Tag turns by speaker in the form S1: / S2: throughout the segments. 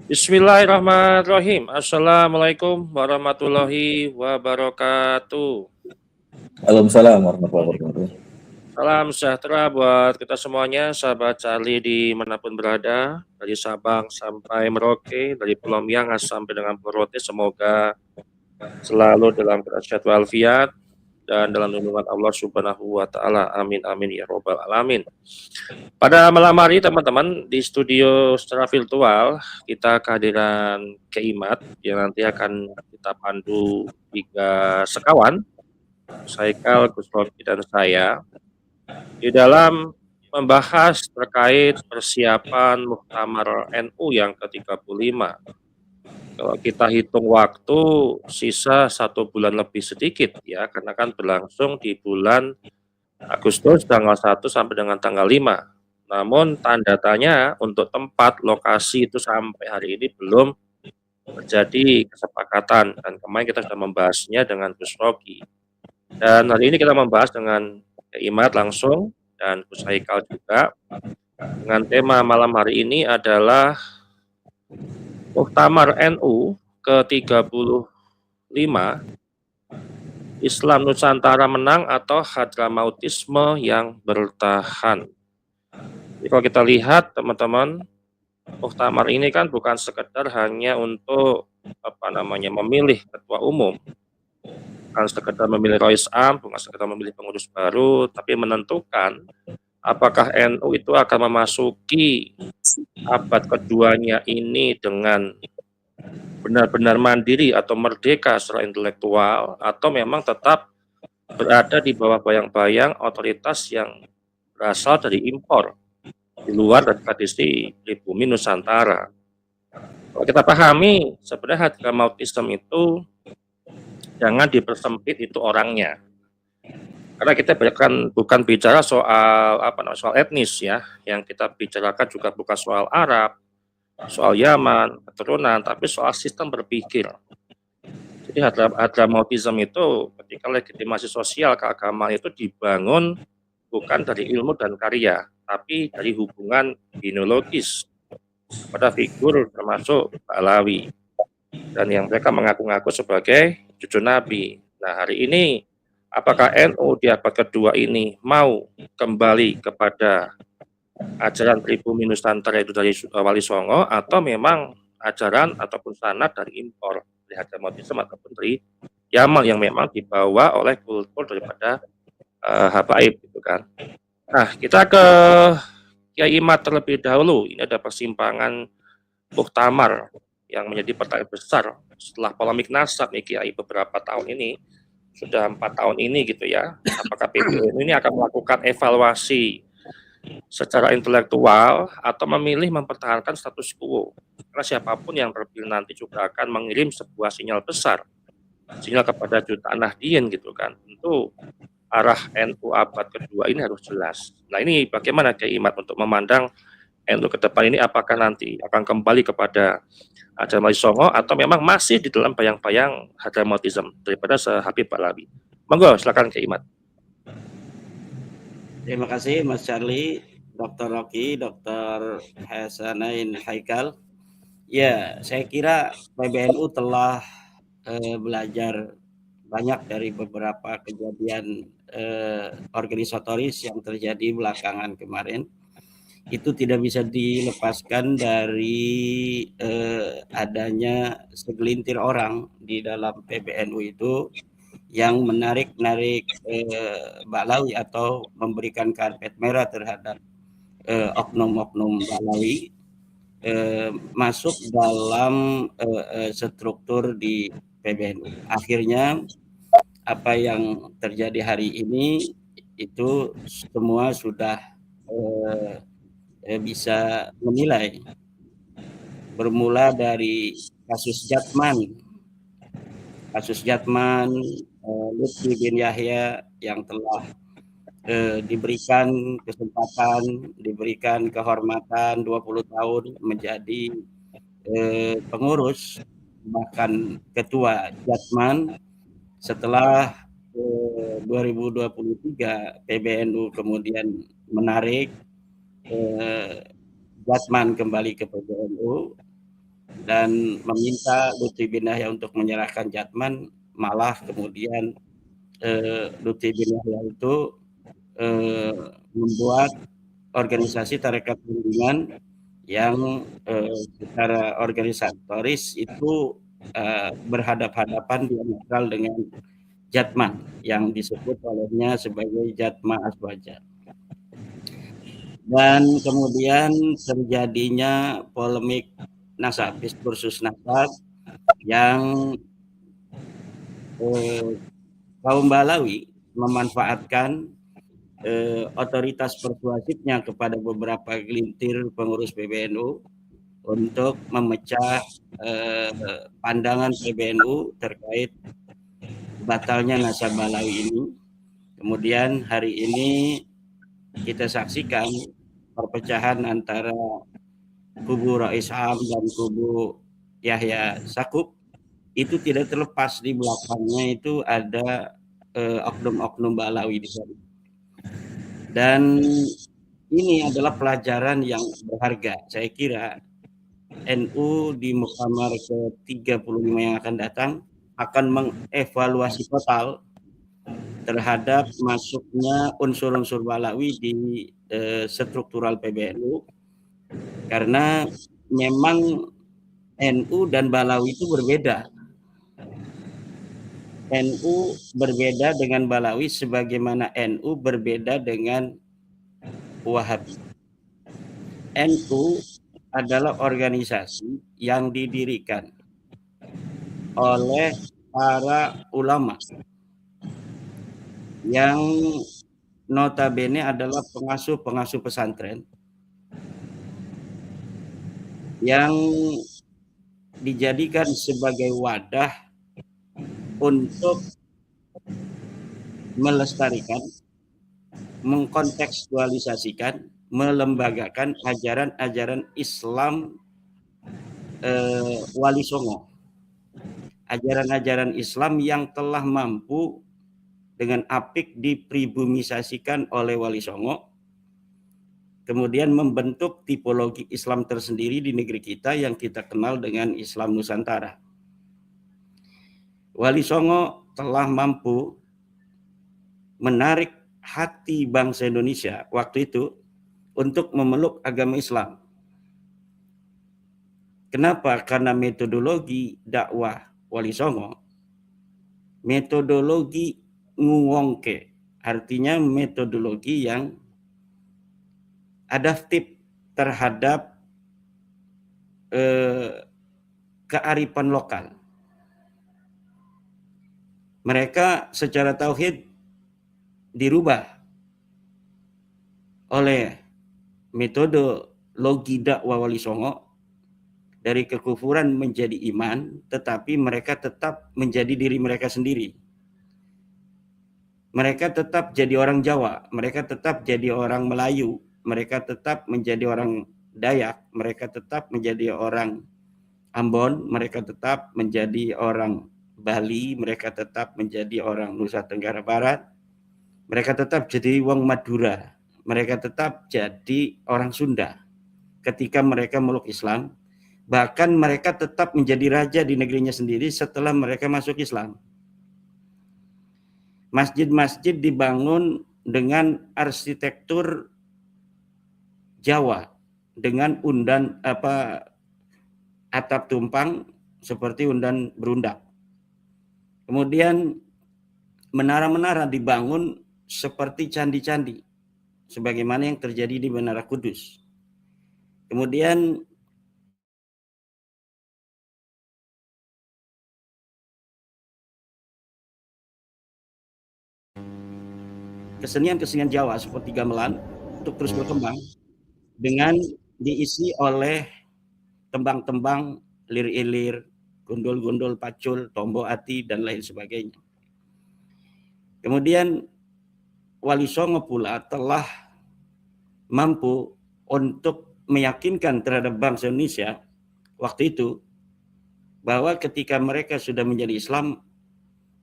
S1: Bismillahirrahmanirrahim. Assalamualaikum warahmatullahi wabarakatuh.
S2: Waalaikumsalam warahmatullahi wabarakatuh.
S1: Salam sejahtera buat kita semuanya, sahabat Charlie dimanapun berada, dari Sabang sampai Merauke, dari Pulau Miangas sampai dengan Pulau Rote, semoga selalu dalam keadaan sehat walafiat dan dalam lindungan Allah Subhanahu wa Ta'ala. Amin, amin ya Robbal 'Alamin. Pada malam hari, teman-teman, di studio secara virtual kita kehadiran Keimat yang nanti akan kita pandu 3 sekawan, Saikal, Gus Rocky, dan saya, di dalam membahas terkait persiapan Muktamar NU yang ke-35. Kalau kita hitung waktu, sisa 1 bulan lebih sedikit ya, karena kan berlangsung di bulan Agustus tanggal 1 sampai dengan tanggal 5. Namun tanda tanya untuk tempat, lokasi itu sampai hari ini belum terjadi kesepakatan, dan kemarin kita sudah membahasnya dengan Gus Rocky. Dan hari ini kita membahas dengan Imat langsung dan Gus Haikal juga, dengan tema malam hari ini adalah Muktamar NU ke-35, Islam Nusantara menang atau Hadramautisme yang bertahan. Jadi kalau kita lihat, teman-teman, Muktamar ini kan bukan sekedar hanya untuk memilih ketua umum, bukan sekedar memilih Rois Am, bukan sekedar memilih pengurus baru, tapi menentukan apakah NU itu akan memasuki abad keduanya ini dengan benar-benar mandiri atau merdeka secara intelektual, atau memang tetap berada di bawah bayang-bayang otoritas yang berasal dari impor di luar dari tradisi pribumi Nusantara. Kalau kita pahami, sebenarnya Hadramautisme itu jangan dipersempit itu orangnya. Karena kita bukan bicara soal soal etnis ya, yang kita bicarakan juga bukan soal Arab, soal Yaman, keturunan, tapi soal sistem berpikir. Jadi Hadramautisme itu ketika legitimasi sosial keagamaan itu dibangun bukan dari ilmu dan karya, tapi dari hubungan genealogis pada figur termasuk Pak Alawi dan yang mereka mengaku-ngaku sebagai cucu Nabi. Nah, hari ini apakah NU di abad kedua ini mau kembali kepada ajaran pribumi Nusantara itu dari Wali Songo, atau memang ajaran ataupun sanad dari impor, dari Hadramautisme ataupun dari Yaman yang memang dibawa oleh kultur daripada Habaib gitu kan. Nah, kita ke Kiai Imat terlebih dahulu. Ini ada persimpangan Muktamar yang menjadi pertanyaan besar setelah polemik nasab nih Kiai beberapa tahun ini, sudah 4 tahun ini gitu ya. Apakah PBNU ini akan melakukan evaluasi secara intelektual atau memilih mempertahankan status quo? Karena siapapun yang terpilih nanti juga akan mengirim sebuah sinyal besar, sinyal kepada jutaan Nahdien gitu kan. Tentu arah NU abad kedua ini harus jelas. Nah, ini bagaimana Kiai Imat untuk memandang NU ke depan ini, apakah nanti akan kembali kepada ajaran Wali Songo atau memang masih di dalam bayang-bayang Hadramautisme daripada Habib Alawi? Monggo, silakan Kiai Imat.
S3: Terima kasih Mas Charlie, Dr. Rocky, Dr. Hasanain Haikal. Ya, saya kira PBNU telah belajar banyak dari beberapa kejadian organisatoris yang terjadi belakangan kemarin. Itu tidak bisa dilepaskan dari adanya segelintir orang di dalam PBNU itu yang menarik-narik Ba'lawi atau memberikan karpet merah terhadap oknum-oknum Ba'lawi masuk dalam struktur di PBNU. Akhirnya apa yang terjadi hari ini itu semua sudah bisa menilai. Bermula dari kasus Jatman, Lutfi bin Yahya yang telah diberikan kesempatan, diberikan kehormatan 20 tahun menjadi pengurus, bahkan ketua Jatman. Setelah 2023 PBNU kemudian menarik Jatman kembali ke PBNU, dan meminta Lutfi bin Yahya untuk menyerahkan Jatman, malah kemudian Lutfi bin Yahya itu membuat organisasi tarekat bimbingan yang secara organisatoris itu berhadap-hadapan diametral dengan Jatma yang disebut olehnya sebagai Jatma Aswaja. Dan kemudian terjadinya polemik Nasabis versus Nasab yang kaum Balawi memanfaatkan otoritas persuasifnya kepada beberapa gelintir pengurus PBNU untuk memecah pandangan PBNU terkait batalnya Nasab Balawi ini. Kemudian hari ini kita saksikan perpecahan antara kubu Rais Am dan kubu Yahya Sakub. Itu tidak terlepas di belakangnya itu ada oknum-oknum Balawi di sana. Dan ini adalah pelajaran yang berharga. Saya kira NU di Muktamar ke-35 yang akan datang akan mengevaluasi total terhadap masuknya unsur-unsur Balawi di struktural PBNU, karena memang NU dan Balawi itu berbeda. NU berbeda dengan Balawi sebagaimana NU berbeda dengan Wahabi. NU adalah organisasi yang didirikan oleh para ulama yang notabene adalah pengasuh-pengasuh pesantren yang dijadikan sebagai wadah untuk melestarikan, mengkontekstualisasikan, melembagakan ajaran-ajaran Islam Wali Songo. Ajaran-ajaran Islam yang telah mampu dengan apik dipribumisasikan oleh Wali Songo, kemudian membentuk tipologi Islam tersendiri di negeri kita yang kita kenal dengan Islam Nusantara. Wali Songo telah mampu menarik hati bangsa Indonesia waktu itu untuk memeluk agama Islam. Kenapa? Karena metodologi dakwah Wali Songo, metodologi nguwongke, artinya metodologi yang adaptif terhadap kearifan lokal. Mereka secara tauhid dirubah oleh metodologi dakwah Wali Songo dari kekufuran menjadi iman, tetapi mereka tetap menjadi diri mereka sendiri. Mereka tetap jadi orang Jawa, mereka tetap jadi orang Melayu, mereka tetap menjadi orang Dayak, mereka tetap menjadi orang Ambon, mereka tetap menjadi orang Bali, mereka tetap menjadi orang Nusa Tenggara Barat, mereka tetap jadi wong Madura, mereka tetap jadi orang Sunda ketika mereka meluk Islam. Bahkan mereka tetap menjadi raja di negerinya sendiri setelah mereka masuk Islam. Masjid-masjid dibangun dengan arsitektur Jawa, dengan undan atap tumpang seperti undan berundak. Kemudian menara-menara dibangun seperti candi-candi, sebagaimana yang terjadi di Menara Kudus. Kemudian kesenian-kesenian Jawa seperti gamelan untuk terus berkembang dengan diisi oleh tembang-tembang, lir-ilir, gondol-gondol pacul, tombo ati, dan lain sebagainya. Kemudian Wali Songo pula telah mampu untuk meyakinkan terhadap bangsa Indonesia waktu itu bahwa ketika mereka sudah menjadi Islam,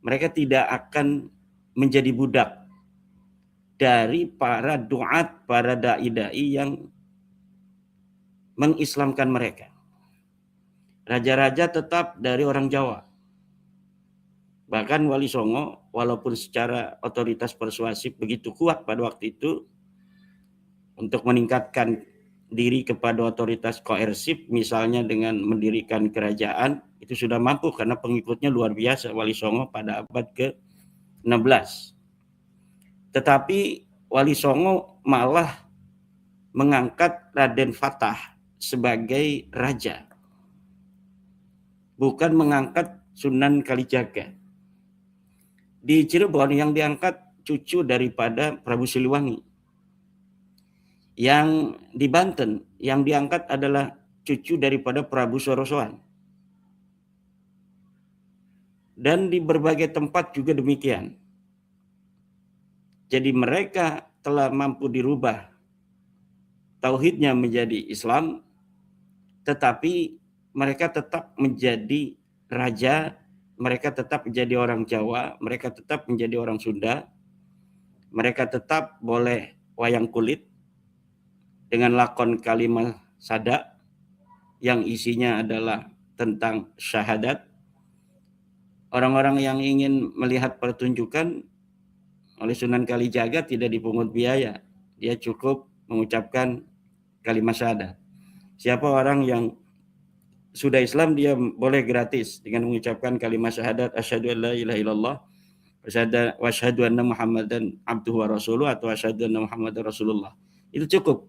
S3: mereka tidak akan menjadi budak dari para duat, para dai-dai yang mengislamkan mereka. raja-raja tetap dari orang Jawa. Bahkan Wali Songo walaupun secara otoritas persuasif begitu kuat pada waktu itu untuk meningkatkan diri kepada otoritas koersif, misalnya dengan mendirikan kerajaan, itu sudah mampu karena pengikutnya luar biasa Wali Songo pada abad ke-16. Tetapi Wali Songo malah mengangkat Raden Fatah sebagai raja, bukan mengangkat Sunan Kalijaga. Di Cirebon yang diangkat cucu daripada Prabu Siliwangi. Yang di Banten yang diangkat adalah cucu daripada Prabu Sorosoan. Dan di berbagai tempat juga demikian. Jadi mereka telah mampu dirubah tauhidnya menjadi Islam, tetapi mereka tetap menjadi raja, mereka tetap menjadi orang Jawa, mereka tetap menjadi orang Sunda, mereka tetap boleh wayang kulit dengan lakon kalimah sada yang isinya adalah tentang syahadat. Orang-orang yang ingin melihat pertunjukan oleh Sunan Kalijaga tidak dipungut biaya, dia cukup mengucapkan kalimat syahadat. Siapa orang yang sudah Islam dia boleh gratis dengan mengucapkan kalimat syahadat asyhadu an la ilaha illallah wa asyhadu anna Muhammadan abduhu wa rasuluh atau asyhadu anna Muhammadar Rasulullah. Itu cukup.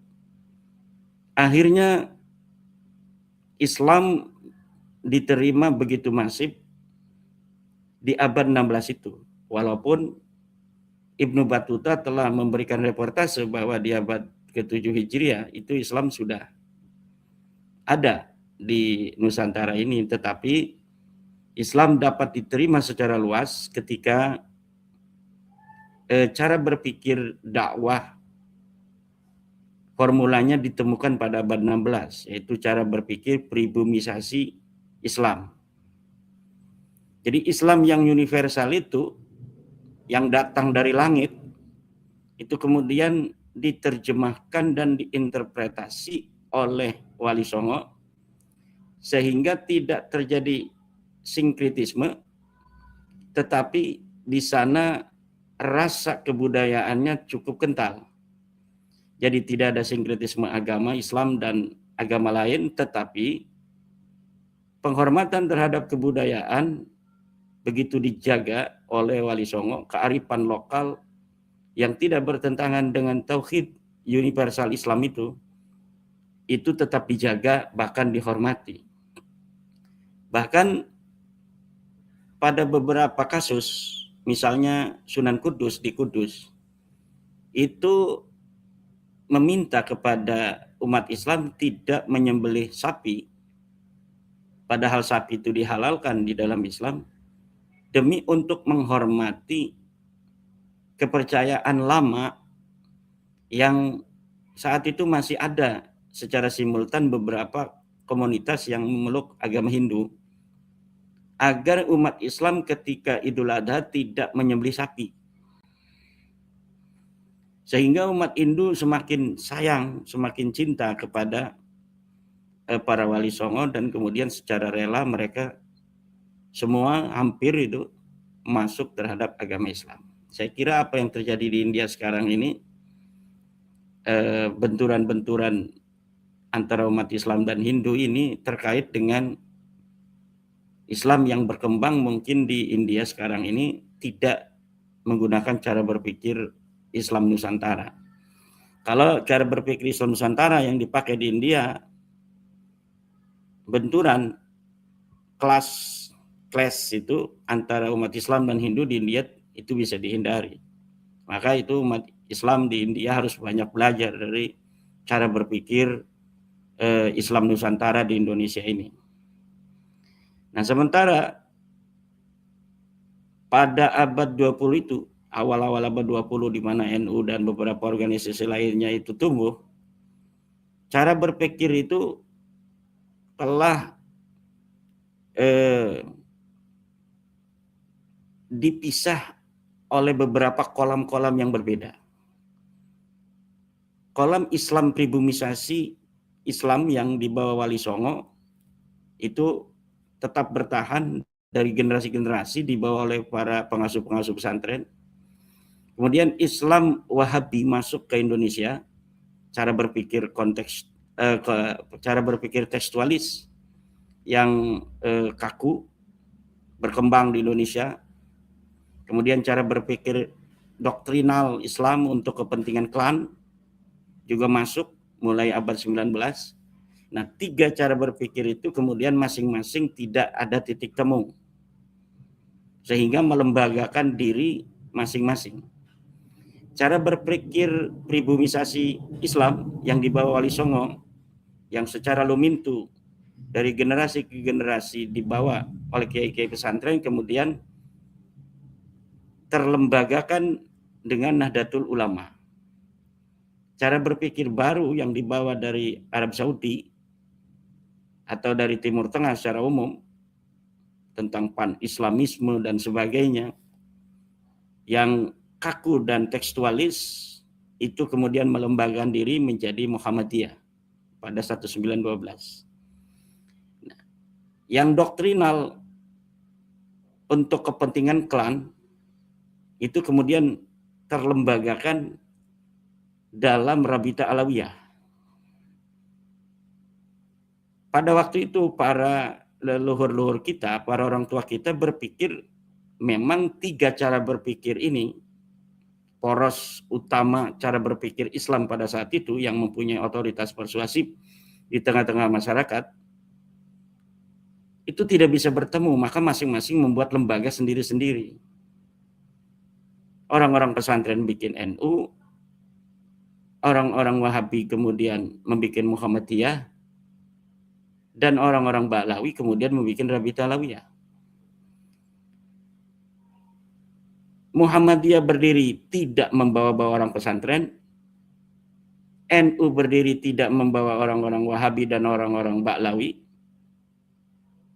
S3: Akhirnya Islam diterima begitu masif di abad 16 itu. Walaupun Ibnu Battuta telah memberikan reportase bahwa di abad ke-7 Hijriah itu Islam sudah ada di Nusantara ini, tetapi Islam dapat diterima secara luas ketika cara berpikir dakwah formulanya ditemukan pada abad 16, yaitu cara berpikir pribumisasi Islam. Jadi Islam yang universal itu, yang datang dari langit, itu kemudian diterjemahkan dan diinterpretasi oleh Wali Songo, sehingga tidak terjadi sinkritisme, tetapi di sana rasa kebudayaannya cukup kental. Jadi tidak ada sinkretisme agama Islam dan agama lain, tetapi penghormatan terhadap kebudayaan begitu dijaga oleh Wali Songo, kearifan lokal yang tidak bertentangan dengan tauhid universal Islam itu tetap dijaga, bahkan dihormati. Bahkan pada beberapa kasus, misalnya Sunan Kudus di Kudus, itu meminta kepada umat Islam tidak menyembelih sapi, padahal sapi itu dihalalkan di dalam Islam, demi untuk menghormati kepercayaan lama yang saat itu masih ada secara simultan beberapa komunitas yang memeluk agama Hindu, agar umat Islam ketika Idul Adha tidak menyembelih sapi. Sehingga umat Hindu semakin sayang, semakin cinta kepada para Wali Songo, dan kemudian secara rela mereka semua hampir itu masuk terhadap agama Islam. Saya kira apa yang terjadi di India sekarang ini, benturan-benturan antara umat Islam dan Hindu ini terkait dengan Islam yang berkembang mungkin di India sekarang ini tidak menggunakan cara berpikir Islam Nusantara. Kalau cara berpikir Islam Nusantara yang dipakai di India, benturan clash itu antara umat Islam dan Hindu di India itu bisa dihindari. Maka itu umat Islam di India harus banyak belajar dari cara berpikir Islam Nusantara di Indonesia ini. Nah, sementara pada abad 20 itu, awal-awal abad 20 di mana NU dan beberapa organisasi lainnya itu tumbuh, cara berpikir itu telah dipisah oleh beberapa kolam-kolam yang berbeda. Kolam Islam pribumisasi Islam yang dibawa Wali Songo itu tetap bertahan dari generasi-generasi dibawa oleh para pengasuh-pengasuh pesantren. Kemudian Islam Wahabi masuk ke Indonesia, cara berpikir cara berpikir tekstualis yang kaku berkembang di Indonesia. Kemudian cara berpikir doktrinal Islam untuk kepentingan klan juga masuk mulai abad 19. Nah, 3 cara berpikir itu kemudian masing-masing tidak ada titik temu, sehingga melembagakan diri masing-masing. Cara berpikir pribumisasi Islam yang dibawa Wali Songo, yang secara lumintu dari generasi ke generasi dibawa oleh kiai-kiai pesantren, kemudian terlembagakan dengan Nahdlatul Ulama. Cara berpikir baru yang dibawa dari Arab Saudi atau dari Timur Tengah secara umum tentang pan-islamisme dan sebagainya yang kaku dan tekstualis itu kemudian melembagakan diri menjadi Muhammadiyah pada 1912. Nah, yang doktrinal untuk kepentingan klan itu kemudian terlembagakan dalam Rabita Alawiyah. Pada waktu itu para leluhur-leluhur kita, para orang tua kita berpikir memang 3 cara berpikir ini, poros utama cara berpikir Islam pada saat itu yang mempunyai otoritas persuasif di tengah-tengah masyarakat, itu tidak bisa bertemu, maka masing-masing membuat lembaga sendiri-sendiri. Orang-orang pesantren bikin NU, orang-orang Wahabi kemudian membuat Muhammadiyah, dan orang-orang Ba'lawi kemudian membuat Rabita Alawiyah. Muhammadiyah berdiri tidak membawa-bawa orang pesantren, NU berdiri tidak membawa orang-orang Wahabi dan orang-orang Ba'lawi,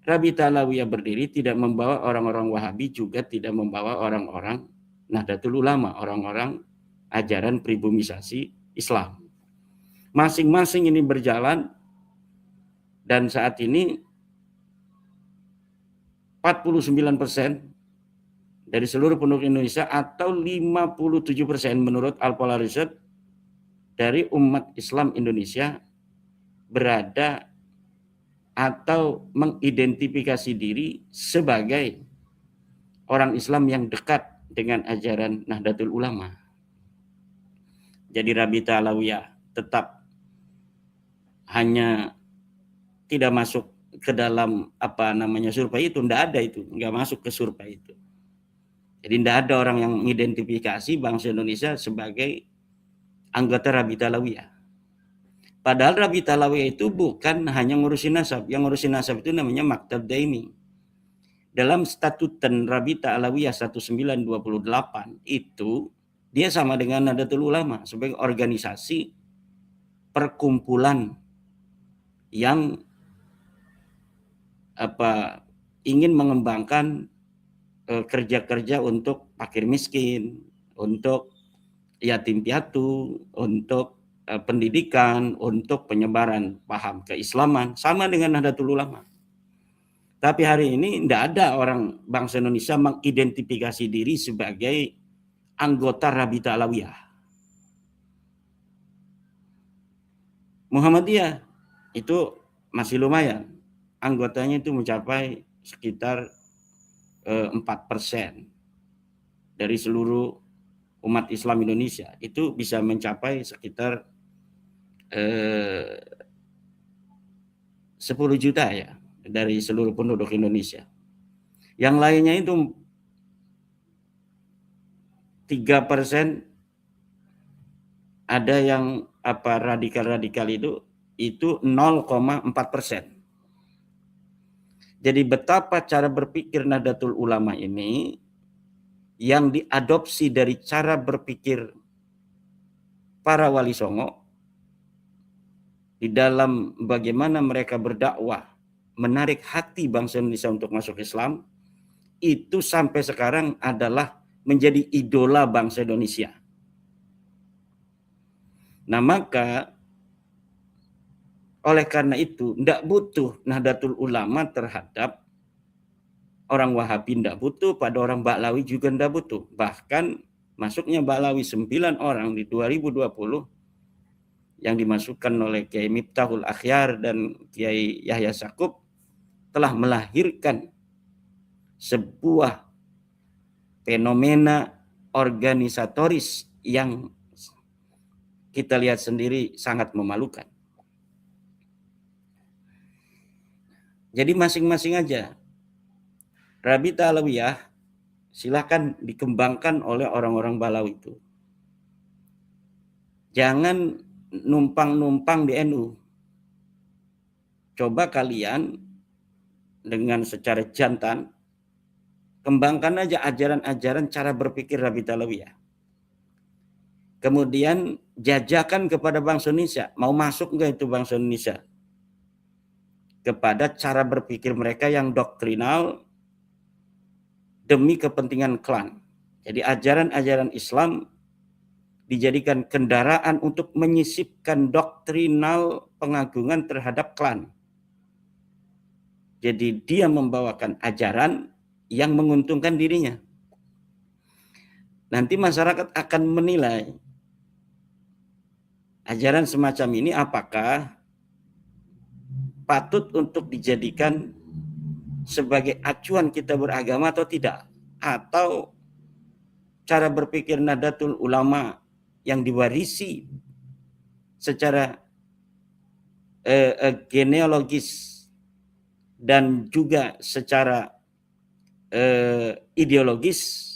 S3: Rabita Alawiyah berdiri tidak membawa orang-orang Wahabi, juga tidak membawa orang-orang Nahdlatul Ulama, orang-orang ajaran pribumisasi Islam. Masing-masing ini berjalan, dan saat ini 49% dari seluruh penduduk Indonesia atau 57% menurut Al-Pola Research dari umat Islam Indonesia berada atau mengidentifikasi diri sebagai orang Islam yang dekat dengan ajaran Nahdlatul Ulama. Jadi Rabita Alawiyah tetap hanya tidak masuk ke dalam survei itu, nggak masuk ke survei itu. Jadi tidak ada orang yang mengidentifikasi bangsa Indonesia sebagai anggota Rabita Alawiyah. Padahal Rabita Alawiyah itu bukan hanya ngurusin nasab, yang ngurusin nasab itu namanya Maktab Daimi. Dalam statuten Rabita Alawiyah 1928 itu dia sama dengan Nahdlatul Ulama sebagai organisasi perkumpulan yang ingin mengembangkan kerja-kerja untuk fakir miskin, untuk yatim piatu, untuk pendidikan, untuk penyebaran paham keislaman, sama dengan Nahdlatul Ulama. Tapi hari ini tidak ada orang bangsa Indonesia mengidentifikasi diri sebagai anggota Rabita Alawiyah. Muhammadiyah itu masih lumayan, anggotanya itu mencapai sekitar 4% dari seluruh umat Islam Indonesia, itu bisa mencapai sekitar 10 juta ya dari seluruh penduduk Indonesia. Yang lainnya itu 3%, ada yang radikal-radikal itu 0,4%. Jadi betapa cara berpikir Nahdlatul Ulama ini yang diadopsi dari cara berpikir para Wali Songo di dalam bagaimana mereka berdakwah, menarik hati bangsa Indonesia untuk masuk Islam, itu sampai sekarang adalah menjadi idola bangsa Indonesia. Nah, maka Oleh karena itu, tidak butuh Nahdlatul Ulama terhadap orang Wahabi, tidak butuh, pada orang Ba'lawi juga tidak butuh. Bahkan masuknya Ba'lawi 9 orang di 2020 yang dimasukkan oleh Kiai Miftahul Akhyar dan Kiai Yahya Sakub telah melahirkan sebuah fenomena organisatoris yang kita lihat sendiri sangat memalukan. Jadi masing-masing aja. Rabita Alawiyah silakan dikembangkan oleh orang-orang Balawi itu. Jangan numpang-numpang di NU. Coba kalian dengan secara jantan kembangkan aja ajaran-ajaran cara berpikir Rabita Alawiyah. Kemudian jajakan kepada bangsa Indonesia, mau masuk enggak itu bangsa Indonesia kepada cara berpikir mereka yang doktrinal demi kepentingan klan. Jadi ajaran-ajaran Islam dijadikan kendaraan untuk menyisipkan doktrinal pengagungan terhadap klan. Jadi dia membawakan ajaran yang menguntungkan dirinya. Nanti masyarakat akan menilai ajaran semacam ini apakah patut untuk dijadikan sebagai acuan kita beragama atau tidak, atau cara berpikir Nahdlatul Ulama yang diwarisi secara genealogis dan juga secara ideologis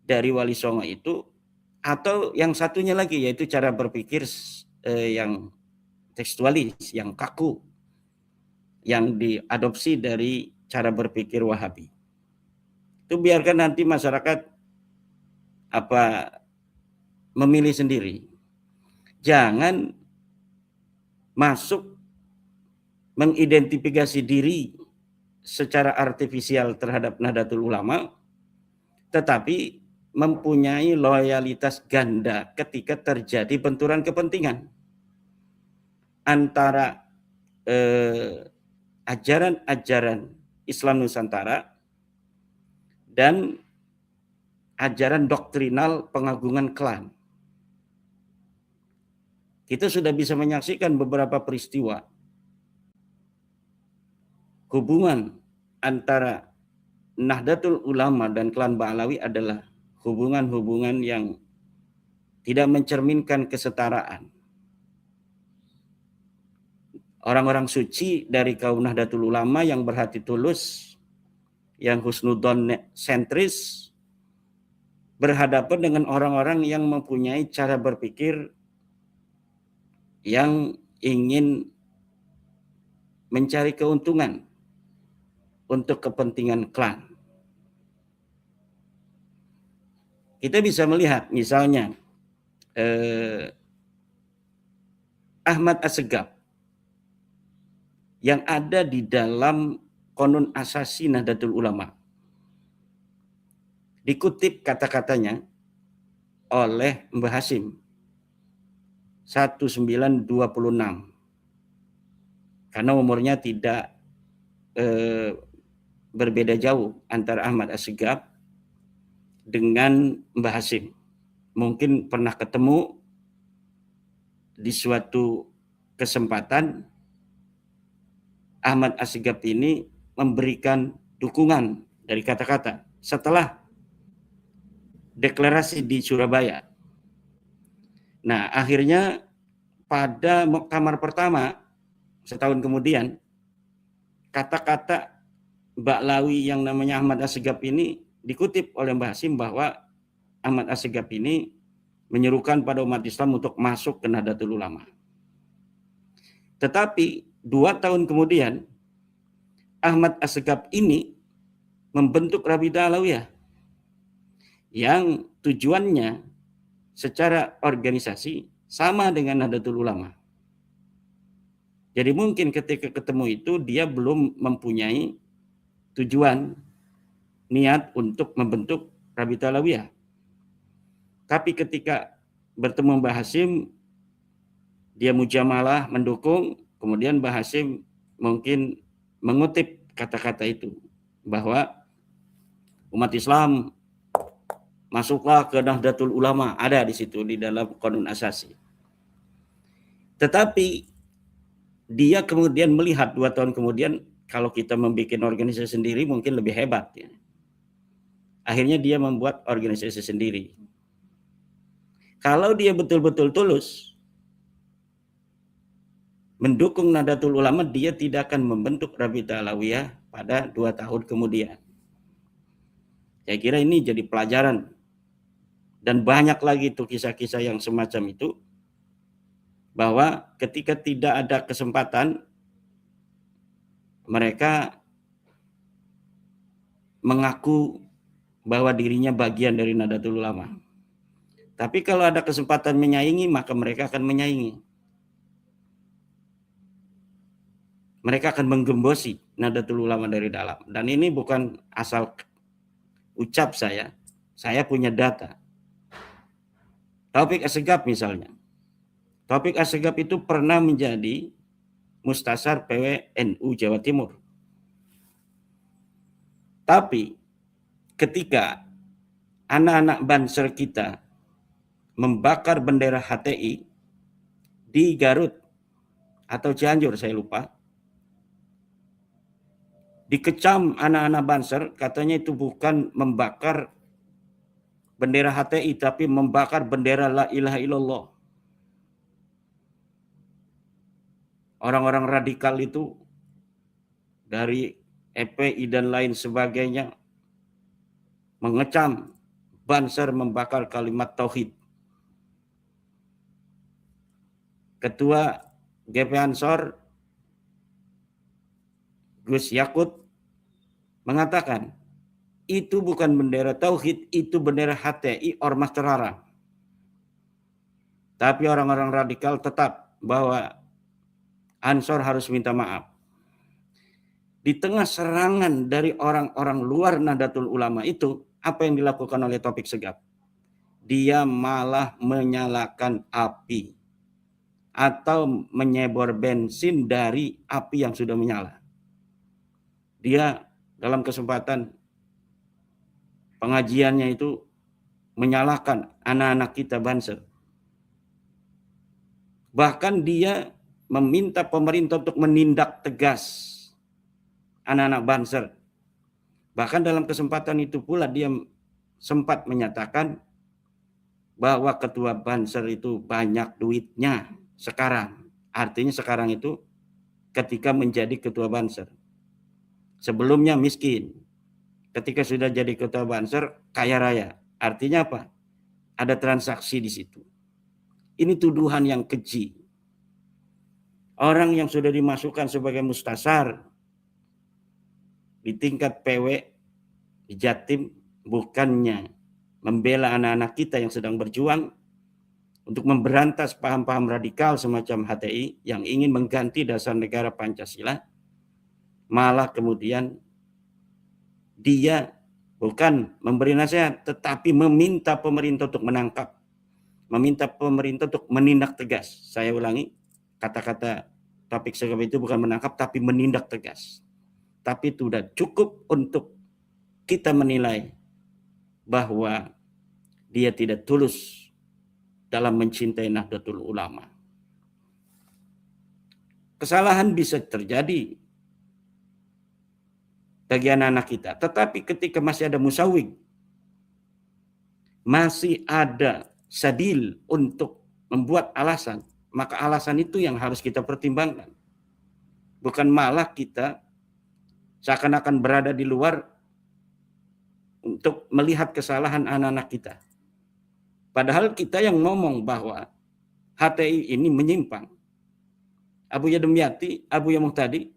S3: dari Wali Songo itu, atau yang satunya lagi yaitu cara berpikir yang tekstualis, yang kaku, yang diadopsi dari cara berpikir Wahabi. Itu biarkan nanti masyarakat memilih sendiri. Jangan masuk mengidentifikasi diri secara artifisial terhadap Nahdlatul Ulama, tetapi mempunyai loyalitas ganda ketika terjadi benturan kepentingan antara ajaran-ajaran Islam Nusantara dan ajaran doktrinal pengagungan klan. Kita sudah bisa menyaksikan beberapa peristiwa hubungan antara Nahdlatul Ulama dan klan Ba'lawi adalah hubungan-hubungan yang tidak mencerminkan kesetaraan. Orang-orang suci dari kaum Nahdlatul Ulama yang berhati tulus, yang husnudzon sentris, berhadapan dengan orang-orang yang mempunyai cara berpikir yang ingin mencari keuntungan untuk kepentingan klan. Kita bisa melihat misalnya Ahmad Assegaf yang ada di dalam Qonun Asasi Nahdlatul Ulama. Dikutip kata-katanya oleh Mbah Hasim 1926. Karena umurnya tidak berbeda jauh antara Ahmad Assegaf dengan Mbah Hasim. Mungkin pernah ketemu di suatu kesempatan. Ahmad Assegaf ini memberikan dukungan dari kata-kata setelah deklarasi di Surabaya. Nah, akhirnya pada muktamar pertama setahun kemudian, kata-kata Ba'lawi yang namanya Ahmad Assegaf ini dikutip oleh Mbah Hasim bahwa Ahmad Assegaf ini menyerukan pada umat Islam untuk masuk ke Nahdlatul Ulama. Tetapi 2 tahun kemudian Ahmad Assegaf ini membentuk Rabita Alawiyah yang tujuannya secara organisasi sama dengan Nahdlatul Ulama. Jadi mungkin ketika ketemu itu dia belum mempunyai tujuan niat untuk membentuk Rabita Alawiyah. Tapi ketika bertemu Mbah Hasim, dia mujamalah, mendukung, kemudian Mbah Hasyim mungkin mengutip kata-kata itu, bahwa umat Islam masuklah ke Nahdlatul Ulama, ada di situ di dalam Qanun Asasi. Tetapi dia kemudian melihat 2 tahun kemudian, kalau kita membuat organisasi sendiri mungkin lebih hebat. Ya. Akhirnya dia membuat organisasi sendiri. Kalau dia betul-betul tulus mendukung Nahdlatul Ulama, dia tidak akan membentuk Rabita Alawiyah pada 2 tahun kemudian. Saya kira ini jadi pelajaran. Dan banyak lagi tuh kisah-kisah yang semacam itu, bahwa ketika tidak ada kesempatan, mereka mengaku bahwa dirinya bagian dari Nahdlatul Ulama. Tapi kalau ada kesempatan menyaingi, maka mereka akan menyaingi. Mereka akan menggembosi Nahdlatul Ulama dari dalam. Dan ini bukan asal ucap saya punya data. Taufik Assegaf misalnya. Taufik Assegaf itu pernah menjadi Mustasar PWNU Jawa Timur. Tapi ketika anak-anak Banser kita membakar bendera HTI di Garut atau Cianjur, saya lupa, dikecam anak-anak Banser, katanya itu bukan membakar bendera HTI, tapi membakar bendera La ilaha illallah. Orang-orang radikal itu dari EPI dan lain sebagainya mengecam Banser membakar kalimat tauhid. Ketua GP Ansor Gus Yakut mengatakan, itu bukan bendera tauhid, itu bendera HTI ormas terlarang. Tapi orang-orang radikal tetap bahwa Ansor harus minta maaf. Di tengah serangan dari orang-orang luar Nahdlatul Ulama itu, apa yang dilakukan oleh Taufik Assegaf? Dia malah menyalakan api atau menyebor bensin dari api yang sudah menyala. Dia dalam kesempatan pengajiannya itu menyalahkan anak-anak kita Banser. Bahkan dia meminta pemerintah untuk menindak tegas anak-anak Banser. Bahkan dalam kesempatan itu pula dia sempat menyatakan bahwa ketua Banser itu banyak duitnya sekarang. Artinya sekarang itu ketika menjadi ketua Banser. Sebelumnya miskin. Ketika sudah jadi ketua Banser, kaya raya. Artinya apa? Ada transaksi di situ. Ini tuduhan yang keji. Orang yang sudah dimasukkan sebagai mustasar di tingkat PW di Jatim, bukannya membela anak-anak kita yang sedang berjuang untuk memberantas paham-paham radikal semacam HTI yang ingin mengganti dasar negara Pancasila, malah kemudian dia bukan memberi nasihat, tetapi meminta pemerintah untuk menangkap, meminta pemerintah untuk menindak tegas. Saya ulangi, kata-kata Taufik Assegaf itu bukan menangkap, tapi menindak tegas. Tapi itu sudah cukup untuk kita menilai bahwa dia tidak tulus dalam mencintai Nahdlatul Ulama. Kesalahan bisa terjadi bagi anak-anak kita. Tetapi ketika masih ada musawwig, masih ada sadil untuk membuat alasan, maka alasan itu yang harus kita pertimbangkan. Bukan malah kita seakan-akan berada di luar untuk melihat kesalahan anak-anak kita. Padahal kita yang ngomong bahwa HTI ini menyimpang. Abuya Demyati, Abuya Muhtadi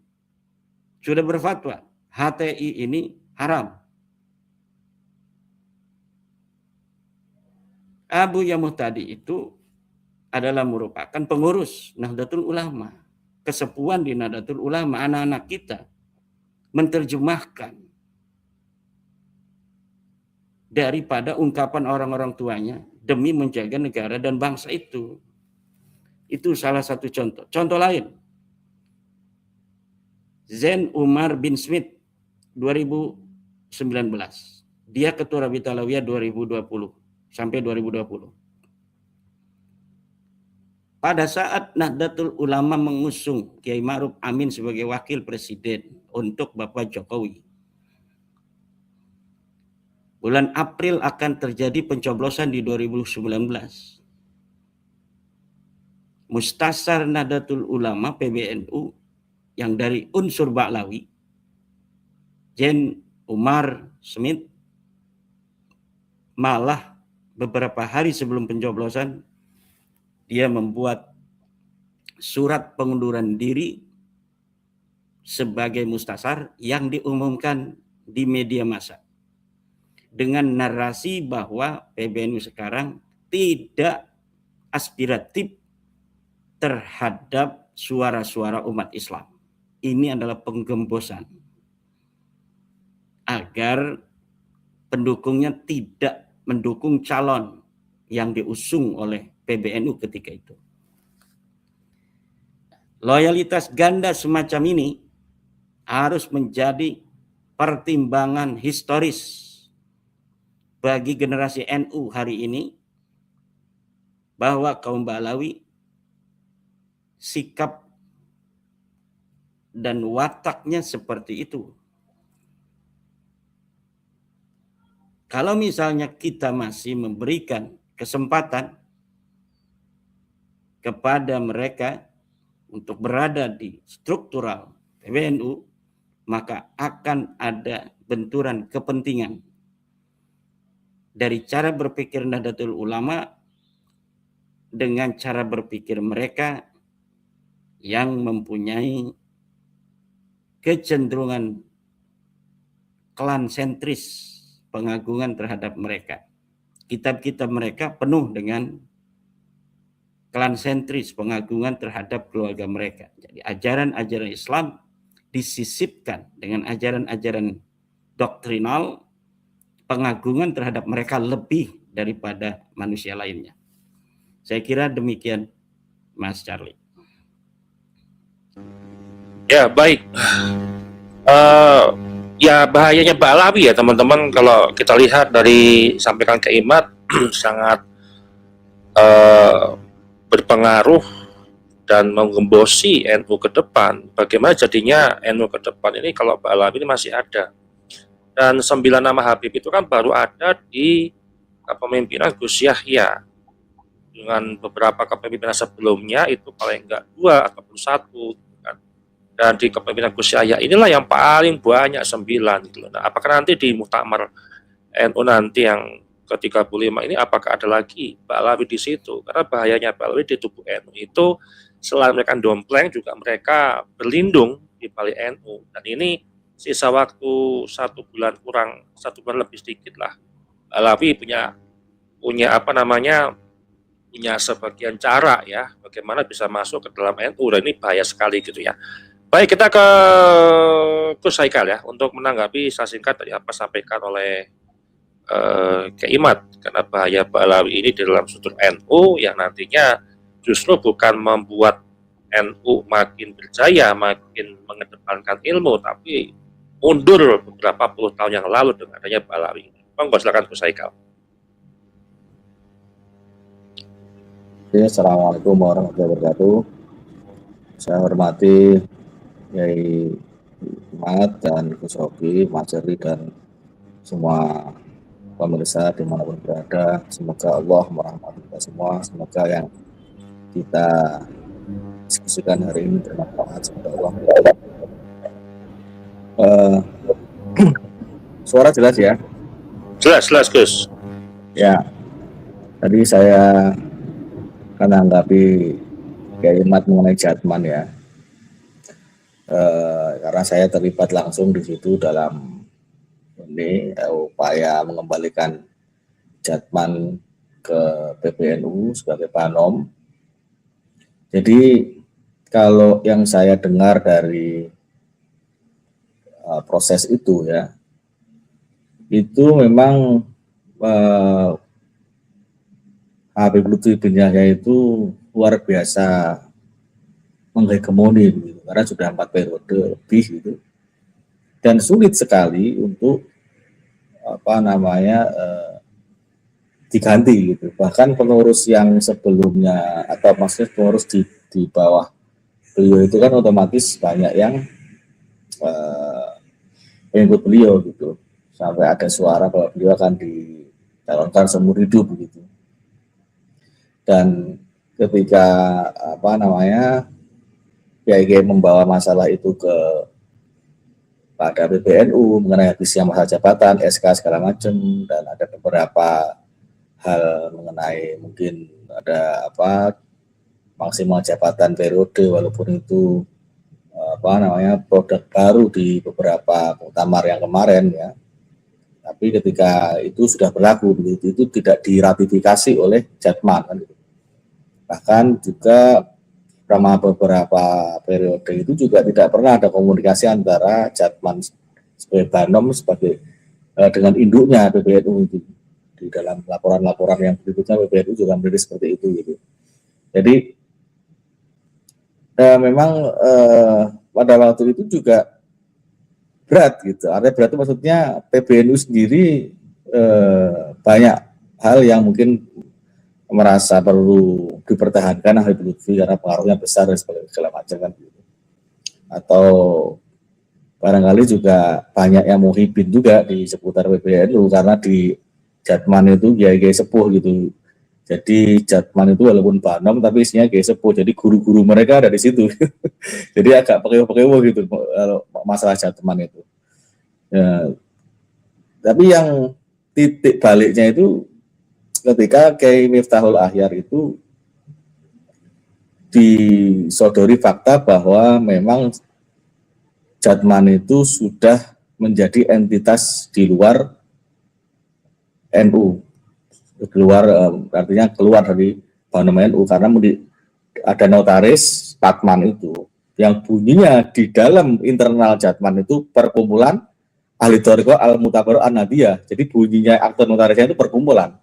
S3: sudah berfatwa HTI ini haram. Abuya Muhtadi itu adalah merupakan pengurus Nahdlatul Ulama, kesepuan di Nahdlatul Ulama. Anak-anak kita menerjemahkan daripada ungkapan orang-orang tuanya demi menjaga negara dan bangsa itu. Itu salah satu contoh. Contoh lain, Zain Umar bin Smith 2019. Dia Ketua Rabita Alawiyah 2020 sampai 2020. Pada saat Nahdlatul Ulama mengusung Kiai Ma'ruf Amin sebagai wakil presiden untuk Bapak Jokowi, bulan April akan terjadi pencoblosan di 2019. Mustasar Nahdlatul Ulama PBNU yang dari unsur Ba'lawi, Zain Umar Smith, malah beberapa hari sebelum pencoblosan dia membuat surat pengunduran diri sebagai mustasar yang diumumkan di media massa dengan narasi bahwa PBNU sekarang tidak aspiratif terhadap suara-suara umat Islam. Ini adalah penggembosan agar pendukungnya tidak mendukung calon yang diusung oleh PBNU ketika itu. Loyalitas ganda semacam ini harus menjadi pertimbangan historis bagi generasi NU hari ini, bahwa kaum Ba'lawi sikap dan wataknya seperti itu. Kalau misalnya kita masih memberikan kesempatan kepada mereka untuk berada di struktural PBNU, maka akan ada benturan kepentingan dari cara berpikir Nahdlatul Ulama dengan cara berpikir mereka yang mempunyai kecenderungan klan sentris, pengagungan terhadap mereka. Kitab-kitab mereka penuh dengan klan sentris, pengagungan terhadap keluarga mereka. Jadi ajaran-ajaran Islam disisipkan dengan ajaran-ajaran doktrinal, pengagungan terhadap mereka lebih daripada manusia lainnya. Saya kira demikian, Mas Charlie.
S1: Ya, baik. Ya, bahayanya Ba'lawi ya teman-teman, kalau kita lihat dari sampaikan Kak Imad sangat berpengaruh dan menggembosi NU ke depan. Bagaimana jadinya NU ke depan ini kalau Ba'lawi ini masih ada? Dan 9 nama Habib itu kan baru ada di kepemimpinan Gus Yahya. Dengan beberapa kepemimpinan sebelumnya itu paling enggak 2 ataupun 1. Dan di kepemimpinan Gus Yahya inilah yang paling banyak 9 gitu. Nah, apakah nanti di Muktamar NU nanti yang ke-35 ini apakah ada lagi Ba'lawi di situ? Karena bahayanya Ba'lawi di tubuh NU itu selain mereka dompleng juga mereka berlindung di balik NU. Dan ini sisa waktu 1 bulan kurang 1 bulan lebih sedikit lah. Ba'lawi punya punya sebagian cara ya bagaimana bisa masuk ke dalam NU, dan ini bahaya sekali gitu ya. Baik, kita ke Gus Haikal ya untuk menanggapi secara singkat tadi apa sampaikan oleh Kak Imad, karena bahaya Ba'lawi ini di dalam struktur NU yang nantinya justru bukan membuat NU makin berjaya, makin mengedepankan ilmu, tapi mundur beberapa puluh tahun yang lalu dengan adanya Ba'lawi. Monggo silakan Gus Haikal.
S2: Assalamualaikum warahmatullahi wabarakatuh. Saya hormati Yai Imad dan Gus Rocky, Mas Jerry, dan semua pemirsa dimanapun berada. Semoga Allah merahmati kita semua. Semoga yang kita diskusikan hari ini bermanfaat. Semoga Allah suara jelas ya?
S1: Jelas Gus.
S2: Ya, tadi saya akan menanggapi Yai Imad mengenai Jatman ya. Karena saya terlibat langsung di situ dalam ini upaya mengembalikan Jatman ke PBNU sebagai panom. Jadi kalau yang saya dengar dari proses itu ya, itu memang Habib Lutfi bin Yahya itu luar biasa menghegemoni gitu, karena sudah 4 periode lebih gitu, dan sulit sekali untuk diganti gitu. Bahkan pengurus yang sebelumnya atau maksudnya pengurus di bawah beliau itu kan otomatis banyak yang mengikut beliau gitu, sampai ada suara bahwa beliau akan dicalonkan seumur hidup begitu. Dan ketika Kiai membawa masalah itu pada PBNU mengenai habisnya masa jabatan, SK segala macam, dan ada beberapa hal mengenai mungkin ada maksimal jabatan periode, walaupun itu produk baru di beberapa muktamar yang kemarin ya. Tapi ketika itu sudah berlaku begitu, itu tidak diratifikasi oleh Jatman kan gitu. Bahkan juga selama beberapa periode itu juga tidak pernah ada komunikasi antara Jatman sebagai Banom dengan induknya PBNU itu. Di dalam laporan-laporan yang berikutnya PBNU juga merilis seperti itu gitu. Jadi memang pada waktu itu juga berat gitu. Artinya berat itu maksudnya PBNU sendiri banyak hal yang mungkin merasa perlu dipertahankan Habib Lutfi karena pengaruhnya besar dan segala macam kan gitu. Atau barangkali juga banyak yang muhibin juga di seputar PBNU karena di Jatman itu kiai-kiai sepuh gitu. Jadi Jatman itu walaupun Banom tapi isinya kiai sepuh. Jadi guru-guru mereka ada di situ. Jadi agak pekewo-pekewo gitu kalau masalah Jatman itu. Ya, tapi yang titik baliknya itu ketika Kiai Miftahul Ahyar itu disodori fakta bahwa memang Jatman itu sudah menjadi entitas di luar NU, artinya keluar dari Banom NU, karena ada notaris Patman itu yang bunyinya di dalam internal Jatman itu perkumpulan ahli thariqah al-Mutabaro'ah An-Nadiyah. Jadi bunyinya akte notarisnya itu perkumpulan.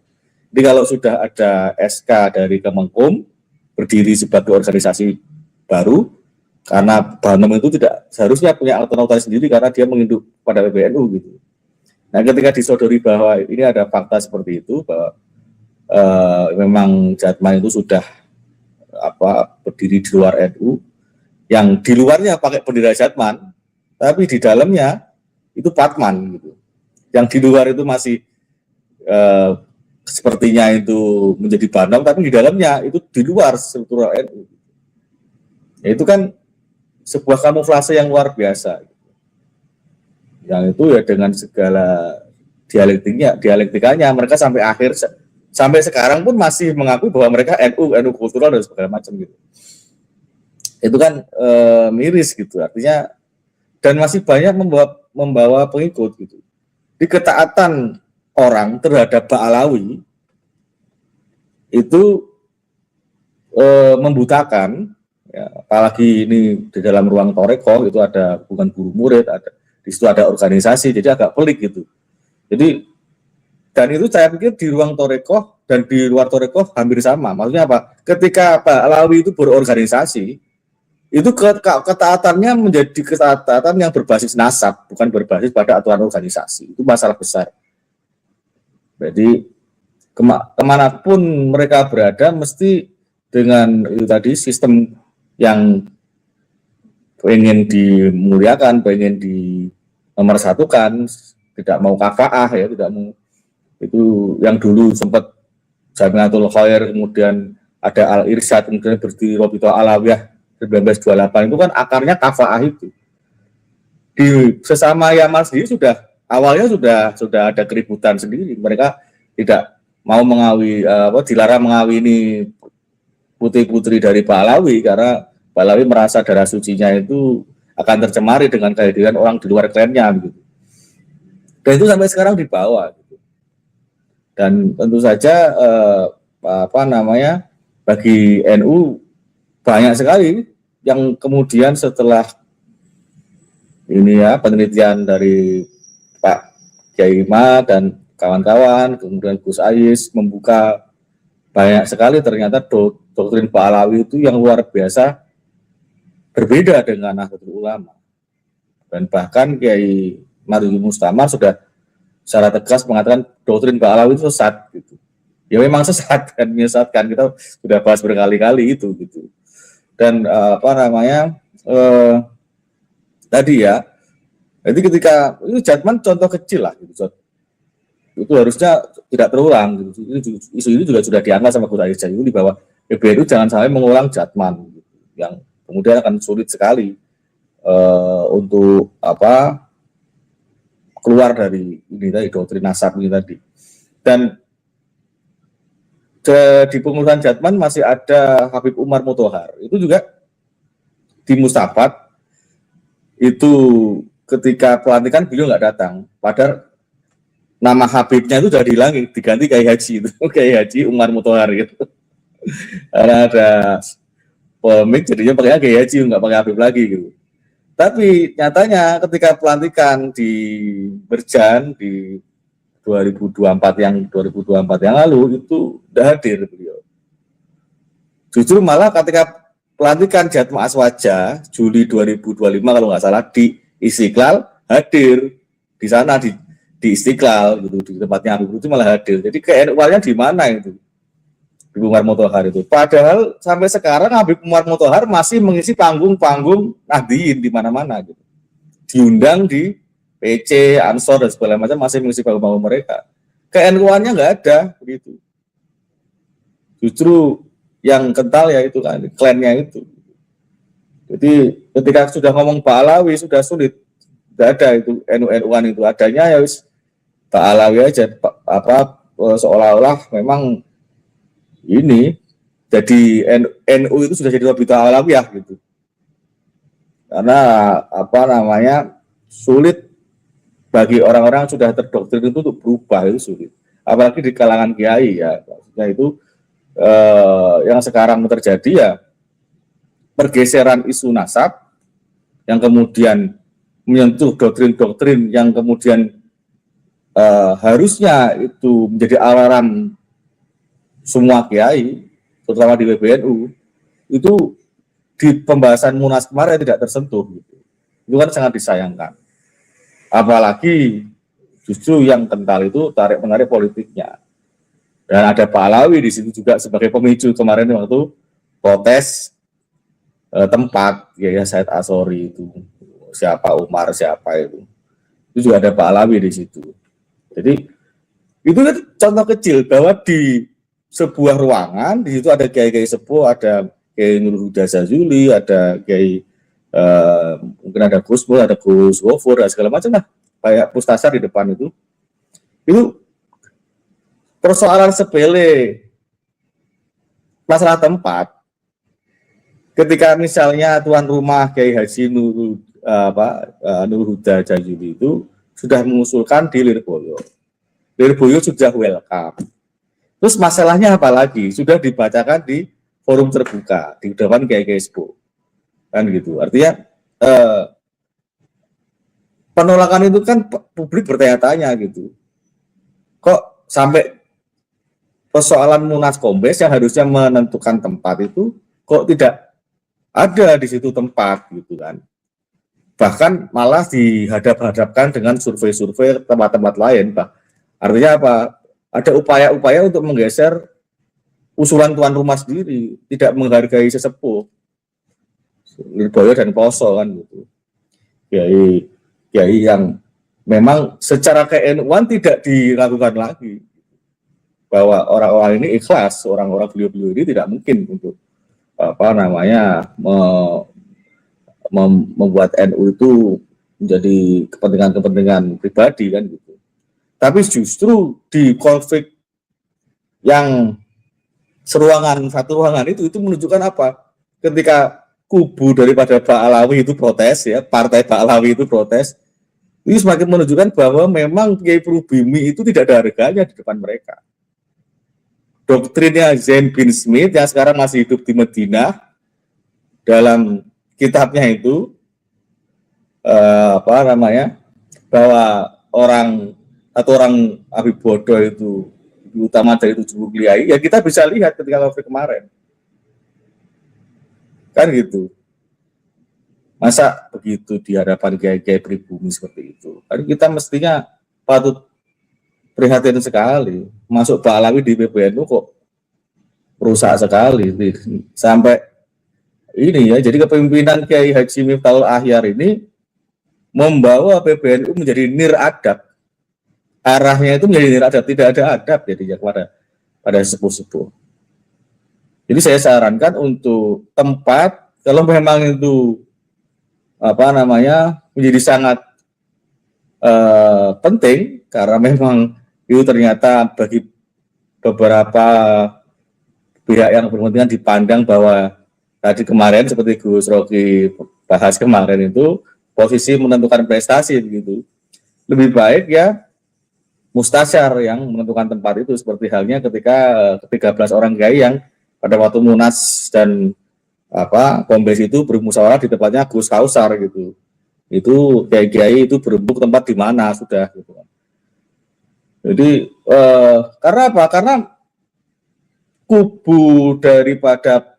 S2: Jadi kalau sudah ada SK dari Kemenkum berdiri sebagai organisasi baru, karena Banom itu tidak seharusnya punya akte notaris sendiri karena dia menginduk pada PBNU gitu. Nah, ketika disodori bahwa ini ada fakta seperti itu bahwa memang Jatman itu sudah berdiri di luar NU, yang di luarnya pakai bendera Jatman, tapi di dalamnya itu Patman gitu. Yang di luar itu masih sepertinya itu menjadi Banom, tapi di dalamnya itu di luar struktural NU. Ya, itu kan sebuah kamuflase yang luar biasa. Yang itu ya dengan segala dialektikanya mereka sampai sekarang pun masih mengakui bahwa mereka NU kultural dan segala macam gitu. Itu kan miris gitu, artinya, dan masih banyak membawa pengikut gitu. Di ketaatan orang terhadap Ba'alawi itu membutakan, ya, apalagi ini di dalam ruang Torekoh itu ada hubungan guru murid, di situ ada organisasi, jadi agak pelik gitu. Jadi, dan itu saya pikir di ruang Torekoh dan di luar Torekoh hampir sama. Maksudnya apa? Ketika Ba'alawi itu berorganisasi, itu ketaatannya menjadi ketaatan yang berbasis nasab, bukan berbasis pada aturan organisasi. Itu masalah besar. Jadi kemanapun mereka berada, mesti dengan itu tadi sistem yang pengen dimuliakan, pengen dipersatukan, tidak mau kafaah ya, tidak mau itu yang dulu sempat Jamiatul Khair, kemudian ada Al-Irsyad, kemudian berdiri Robito Alawiyah 1928, itu kan akarnya kafaah itu. Di sesama Yaman sendiri awalnya sudah ada keributan sendiri. Mereka tidak mau dilarang mengawini putri-putri dari Ba'alawi karena Ba'alawi merasa darah sucinya itu akan tercemari dengan kehadiran orang di luar klannya gitu. Dan itu sampai sekarang dibawa gitu. Dan tentu saja bagi NU banyak sekali yang kemudian setelah ini ya penelitian dari Pak Kiai Ma dan kawan-kawan, kemudian Gus Ais membuka banyak sekali ternyata doktrin Pak Alawi itu yang luar biasa berbeda dengan Nahdlatul Ulama. Dan bahkan Kiai Marzuki Mustamar sudah secara tegas mengatakan doktrin Pak Alawi itu sesat gitu. Ya memang sesat dan menyesatkan, kita sudah bahas berkali-kali itu gitu. Dan tadi ya, jadi ketika itu Jatman contoh kecil lah gitu. Itu harusnya tidak terulang gitu. Isu ini juga sudah diangkat sama Gus Aizah Yuli bahwa PBNU jangan sampai mengulang Jatman gitu, yang kemudian akan sulit sekali untuk keluar dari ini tadi, doktrin nasab ini tadi. Dan di pengurusan Jatman masih ada Habib Umar Mutahar, itu juga di Mustabat itu ketika pelantikan beliau nggak datang, padahal nama Habibnya itu sudah dihilangin, diganti Kiai Haji itu, Kiai Haji Umar Mutahar gitu. Karena ada polemik jadinya pakai Kiai Haji, nggak pakai Habib lagi gitu. Tapi nyatanya ketika pelantikan di Berjan di 2024 yang lalu itu tidak hadir beliau. Justru malah ketika pelantikan Jatma Aswaja Juli 2025 kalau nggak salah di Istiqlal hadir di sana di Istiqlal gitu, di tempatnya Habib itu malah hadir. Jadi ke-NU-nya di mana itu? Habib Umar Mutahar itu. Padahal sampai sekarang Habib Umar Mutahar masih mengisi panggung-panggung Nahdliyin di mana-mana gitu. Diundang di PC, Ansor dan segala macam, masih mengisi panggung-panggung mereka. Ke-NU-nya nggak ada begitu. Justru yang kental ya itu kan klannya itu. Jadi ketika sudah ngomong Pak Alawi sudah sulit. Tidak ada itu NU-NU-an itu, adanya ya wis Pak Alawi aja seolah-olah memang ini jadi NU itu sudah jadi lebih Alawiyah gitu. Karena sulit bagi orang-orang yang sudah terdoktrin itu untuk berubah, itu sulit. Apalagi di kalangan kiai ya. Maksudnya itu yang sekarang terjadi ya pergeseran isu nasab yang kemudian menyentuh doktrin-doktrin yang kemudian harusnya itu menjadi alarm semua kiai, terutama di PBNU, itu di pembahasan Munas kemarin tidak tersentuh gitu. Itu kan sangat disayangkan. Apalagi justru yang kental itu tarik-menarik politiknya. Dan ada Pak Alawi di situ juga sebagai pemicu kemarin waktu protes tempat ya Said Asori itu, siapa Umar siapa itu juga ada Pak Alawi di situ. Jadi itu kan contoh kecil bahwa di sebuah ruangan di situ ada kiai-kiai sepuh, ada Kiai Nur Huda Zazuli, ada Kiai mungkin ada Gus Mul, ada Gus Gofur, segala macam lah, kayak Pustasar di depan itu persoalan sepele masalah tempat. Ketika misalnya tuan rumah Kiai Haji Nur Huda Zazuli itu sudah mengusulkan di Lirboyo sudah welcome. Terus masalahnya apa lagi? Sudah dibacakan di forum terbuka di depan Kiai Sepuh, kan gitu. Artinya penolakan itu kan publik bertanya-tanya gitu. Kok sampai persoalan Munas Kombes yang harusnya menentukan tempat itu kok tidak ada di situ tempat gitu kan. Bahkan malah dihadap-hadapkan dengan survei-survei tempat-tempat lain, Pak. Artinya apa? Ada upaya-upaya untuk menggeser usulan tuan rumah sendiri, tidak menghargai sesepuh, Lirboyo dan Poso kan gitu. Kiai yang memang secara ke-NU-an tidak diragukan lagi bahwa orang-orang ini ikhlas, orang-orang beliau-beliau ini tidak mungkin untuk membuat NU itu menjadi kepentingan-kepentingan pribadi kan gitu. Tapi justru di konflik yang satu ruangan itu menunjukkan apa? Ketika kubu daripada Pak Alawi itu protes ya, partai Pak Alawi itu protes, ini semakin menunjukkan bahwa memang Kiai Prubimi itu tidak ada harganya di depan mereka. Doktrinnya Zain bin Smith yang sekarang masih hidup di Madinah, dalam kitabnya itu bahwa orang Habib Bodo itu utama dari 7 kiai, ya kita bisa lihat ketika konflik kemarin. Kan gitu. Masa begitu di hadapan kiai-kiai pribumi seperti itu. Kan kita mestinya patut prihatin sekali. Masuk Pak Alawi di PBNU kok rusak sekali. Sampai ini ya, jadi kepemimpinan Kiai Haji Miftahul Ahyar ini membawa PBNU menjadi niradab. Arahnya itu menjadi niradab, tidak ada adab jadinya pada sepuh-sepuh. Jadi saya sarankan untuk tempat, kalau memang itu menjadi sangat penting, karena memang itu ternyata bagi beberapa pihak yang berkepentingan dipandang bahwa tadi kemarin seperti Gus Rocky bahas kemarin itu posisi menentukan prestasi begitu. Lebih baik ya mustasyar yang menentukan tempat itu, seperti halnya ketika 13 orang kiai yang pada waktu Munas dan Kombes itu bermusyawarah di tempatnya Gus Kausar gitu. Itu kiai-kiai itu berembuk tempat di mana sudah gitu. Jadi karena apa? Karena kubu daripada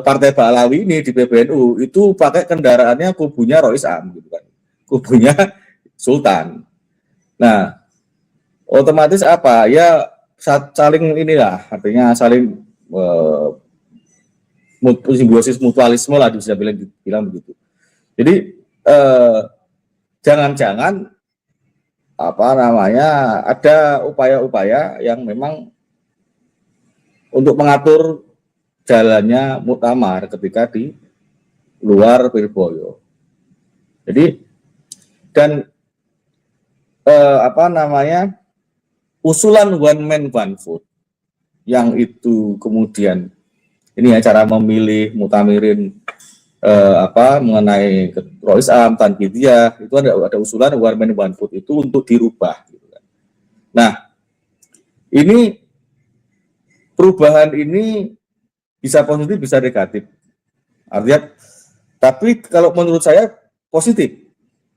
S2: Partai Ba'alawi ini di PBNU itu pakai kendaraannya kubunya Rois Am gitu kan. Kubunya Sultan. Nah, otomatis apa? Ya saling inilah, artinya saling simbiosis mutualisme lah bisa bilang begitu. Jadi jangan-jangan ada upaya-upaya yang memang untuk mengatur jalannya muktamar ketika di luar Lirboyo. Jadi dan usulan one man one vote yang itu kemudian ini ya cara memilih mutamirin mengenai Rois Am, Tan Bidiyah, itu ada usulan one man one vote itu untuk dirubah gitu kan. Nah, ini perubahan ini bisa positif bisa negatif. Artinya tapi kalau menurut saya positif.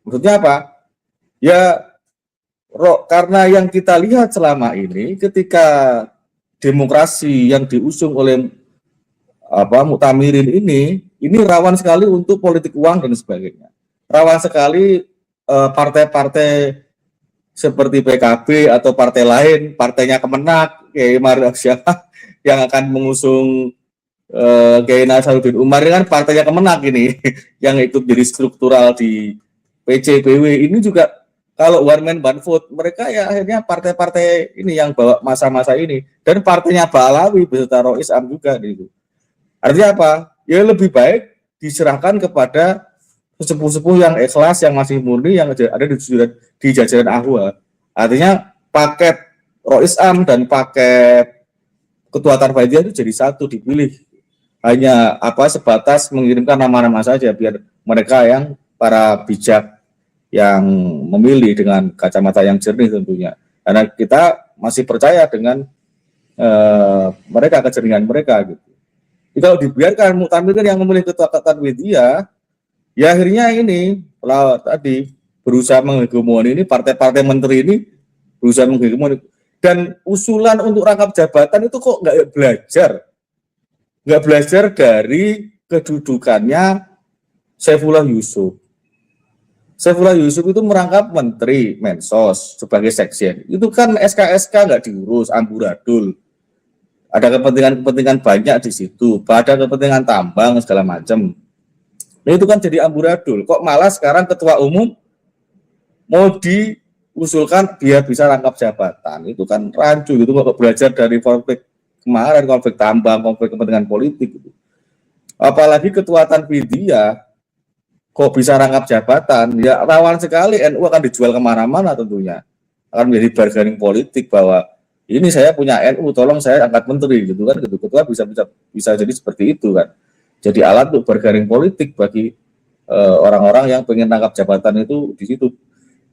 S2: Maksudnya apa? Ya karena yang kita lihat selama ini ketika demokrasi yang diusung oleh muktamirin ini rawan sekali untuk politik uang dan sebagainya. Rawan sekali partai-partai seperti PKB atau partai lain, partainya Kemenak, Kiai Maruf siapa yang akan mengusung Kiai Nasaruddin Umar ini kan partainya Kemenak ini yang ikut jadi struktural di PCBW ini juga kalau one man one vote mereka ya akhirnya partai-partai ini yang bawa masa-masa ini dan partainya Ba'alawi beserta Rois Am juga gitu. Artinya apa? Ya lebih baik diserahkan kepada sesepuh-sepuh yang ikhlas, yang masih murni, yang ada di jajaran Ahwa. Artinya paket Rois Am dan paket Ketua Tarbaidiyah itu jadi satu dipilih. Hanya sebatas mengirimkan nama-nama saja biar mereka yang para bijak yang memilih dengan kacamata yang jernih tentunya. Karena kita masih percaya dengan mereka, kejernihan mereka gitu. Jadi kalau dibiarkan muktamirin yang memilih Ketua Tarbaidiyah, ya akhirnya ini tadi berusaha menghegemoni ini partai-partai menteri ini berusaha menghegemoni dan usulan untuk rangkap jabatan itu kok nggak belajar dari kedudukannya Saifullah Yusuf. Saifullah Yusuf itu merangkap menteri Mensos sebagai sekjen. Itu kan SK-SK nggak diurus, amburadul. Ada kepentingan banyak di situ, ada kepentingan tambang segala macam. Nah itu kan jadi amburadul. Kok malah sekarang ketua umum mau diusulkan biar bisa rangkap jabatan. Itu kan rancu gitu. Kok belajar dari konflik kemarin, konflik tambang, konflik kepentingan politik gitu. Apalagi ketua Tanfidiyah kok bisa rangkap jabatan, ya rawan sekali NU akan dijual kemana-mana tentunya. Akan menjadi bargaining politik bahwa ini saya punya NU, tolong saya angkat menteri gitu kan, gitu. Ketua bisa jadi seperti itu kan. Jadi alat untuk bargaining politik bagi orang-orang yang pengen rangkap jabatan itu di situ.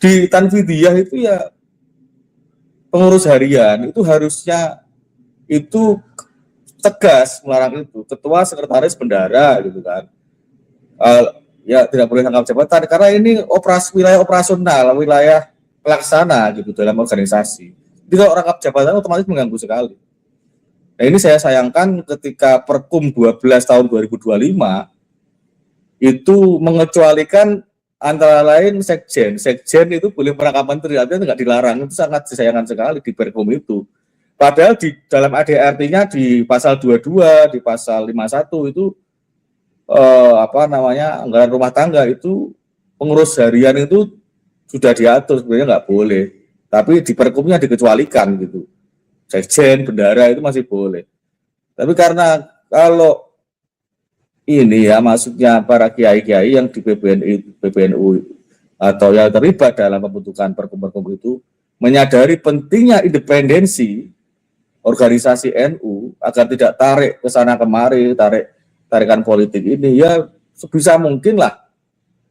S2: Di Tanfidiyah itu ya pengurus harian itu harusnya itu tegas melarang itu. Ketua sekretaris bendara gitu kan. Ya tidak boleh rangkap jabatan karena ini wilayah operasional, wilayah pelaksana gitu dalam organisasi. kalau rangkap jabatan otomatis mengganggu sekali. Nah, ini saya sayangkan ketika Perkum 12 tahun 2025 itu mengecualikan antara lain sekjen. Sekjen itu boleh merangkap menteri, artinya nggak dilarang. Itu sangat disayangkan sekali di Perkum itu. Padahal di dalam ADRT-nya di pasal 22, di pasal 51 itu anggaran rumah tangga itu pengurus harian itu sudah diatur, sebenarnya nggak boleh. Tapi di Perkumnya dikecualikan gitu. Sekjen, bendara itu masih boleh. Tapi karena kalau ini ya maksudnya para kiai-kiai yang di PBNU atau yang terlibat dalam pembentukan Perkum itu menyadari pentingnya independensi organisasi NU agar tidak tarik ke sana kemari, tarikan politik ini, ya sebisa mungkin lah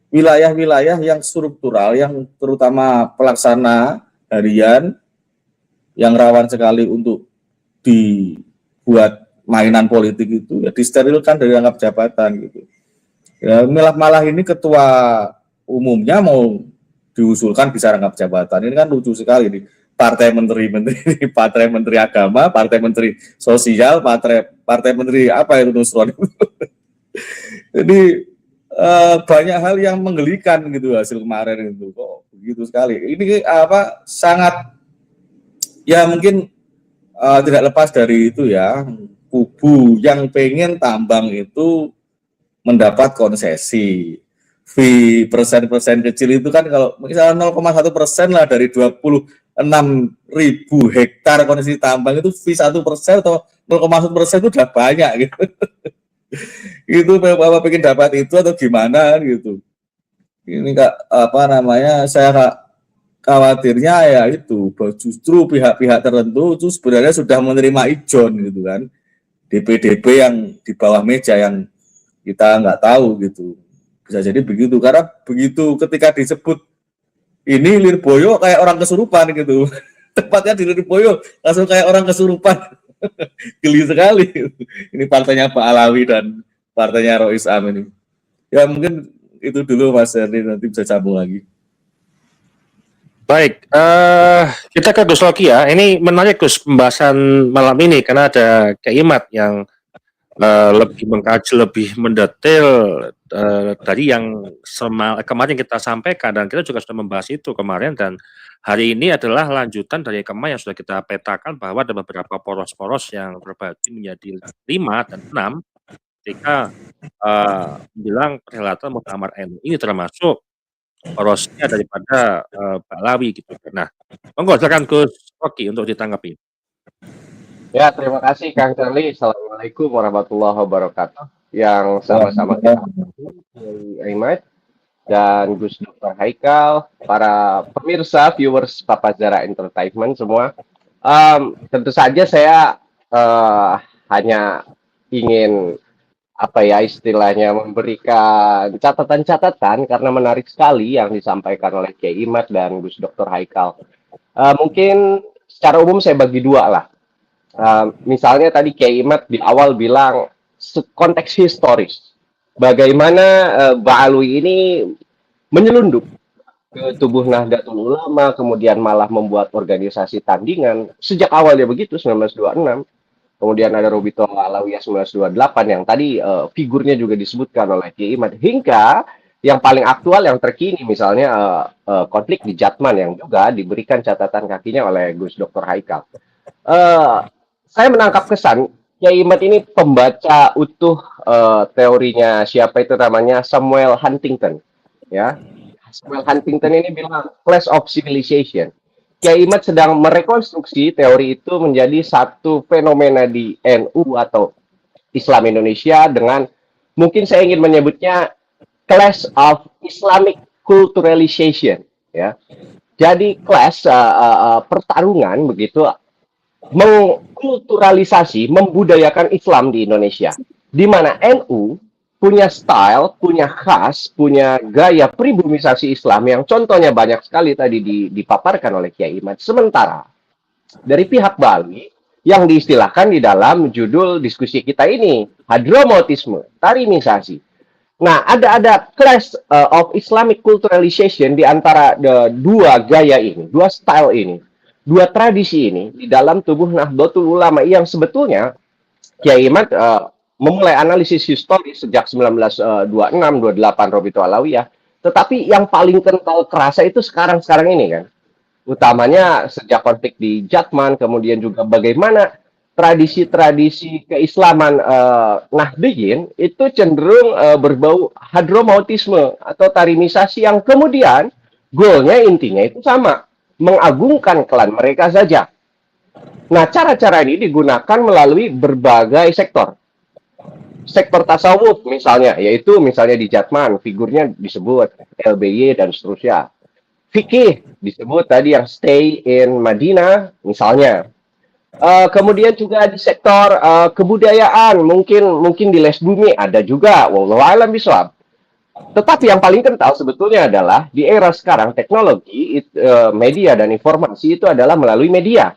S2: wilayah-wilayah yang struktural, yang terutama pelaksana harian yang rawan sekali untuk dibuat mainan politik itu ya disterilkan dari rangkap jabatan gitu. Ya malah ini ketua umumnya mau diusulkan bisa rangkap jabatan. Ini kan lucu sekali nih. Partai menteri-menteri, partai menteri agama, partai menteri sosial, partai menteri apa itu Nusron. Jadi banyak hal yang menggelikan gitu hasil kemarin itu. Kok begitu sekali. Ini sangat ya mungkin tidak lepas dari itu ya, kubu yang pengen tambang itu mendapat konsesi. Fee persen kecil itu kan kalau misalnya 0,1% lah dari 26.000 hektar konsesi tambang itu fee 1% atau 0,1% itu udah banyak gitu. Itu Bapak pengen dapat itu atau gimana gitu. Ini saya khawatirnya ya itu justru pihak-pihak tertentu itu sebenarnya sudah menerima ijon gitu kan, DP yang di bawah meja yang kita nggak tahu gitu, bisa jadi begitu karena begitu ketika disebut ini Lirboyo kayak orang kesurupan gitu, tepatnya di Lirboyo langsung kayak orang kesurupan. Geli sekali ini partainya Pak Alawi dan partainya Rois Am ini. Ya mungkin itu dulu Mas Herdi, nanti bisa sambung lagi.
S1: Baik, kita ke Gus Loki ya. Ini menarik Gus pembahasan malam ini karena ada Keimat yang lebih mengkaji, lebih mendetail dari yang kemarin kita sampaikan, dan kita juga sudah membahas itu kemarin, dan hari ini adalah lanjutan dari kemarin yang sudah kita petakan bahwa ada beberapa poros-poros yang terbagi menjadi 5 dan 6 ketika bilang perhelatan Muktamar NU ini termasuk porosnya daripada Pak Lawi gitu. Nah, monggo silakan Gus Loki untuk ditanggapi.
S4: Ya, terima kasih Kang Charlie. Assalamualaikum warahmatullahi wabarakatuh. Yang sama-sama kita Ahmad dan Gus Dr. Haikal, para pemirsa, viewers Papazara Entertainment semua. Tentu saja saya hanya ingin istilahnya memberikan catatan-catatan karena menarik sekali yang disampaikan oleh Kiai Imad dan Gus Dr. Haikal. Mungkin secara umum saya bagi dua lah. Misalnya tadi Kiai Imad di awal bilang konteks historis. Bagaimana Ba'alwi ini menyelundup ke tubuh Nahdlatul Ulama, kemudian malah membuat organisasi tandingan. Sejak awalnya begitu, 1926. Kemudian ada Robito Alawiyah 1928 yang tadi figurnya juga disebutkan oleh Kiai Imad. Hingga yang paling aktual, yang terkini misalnya konflik di Jatman yang juga diberikan catatan kakinya oleh Gus Dr. Haikal. Saya menangkap kesan Kiai Imad ini pembaca utuh teorinya siapa itu namanya Samuel Huntington. Ya, Samuel Huntington ini bilang Clash of Civilization. Kiai Imad sedang merekonstruksi teori itu menjadi satu fenomena di NU atau Islam Indonesia dengan mungkin saya ingin menyebutnya Clash of Islamic Culturalization. Ya, jadi clash pertarungan begitu mengkulturalisasi, membudayakan Islam di Indonesia, di mana NU punya style, punya khas, punya gaya pribumisasi Islam yang contohnya banyak sekali tadi dipaparkan oleh Kiai Imad. Sementara dari pihak Bali yang diistilahkan di dalam judul diskusi kita ini, hadromotisme, tarimisasi. Nah, ada clash of Islamic culturalization di antara dua gaya ini, dua style ini. dua tradisi ini di dalam tubuh Nahdlatul Ulama yang sebetulnya Kiai Imad memulai analisis historis sejak 1926-28 Robito Alawiyah, tetapi yang paling kental kerasa itu sekarang-sekarang ini kan. Utamanya sejak konflik di Jatman, kemudian juga bagaimana tradisi-tradisi keislaman Nahdiyin itu cenderung berbau hadromautisme atau tarimisasi yang kemudian goalnya intinya itu sama, mengagungkan klan mereka saja. Nah, cara-cara ini digunakan melalui berbagai sektor. Sektor tasawuf misalnya, yaitu misalnya di Jatman, figurnya disebut LBY dan seterusnya. Fikih disebut tadi yang stay in Madinah misalnya. Kemudian juga di sektor kebudayaan, mungkin di Les Bumi ada juga, wallahu a'lam bishawab. Tetapi yang paling kental sebetulnya adalah di era sekarang teknologi, media dan informasi itu adalah melalui media.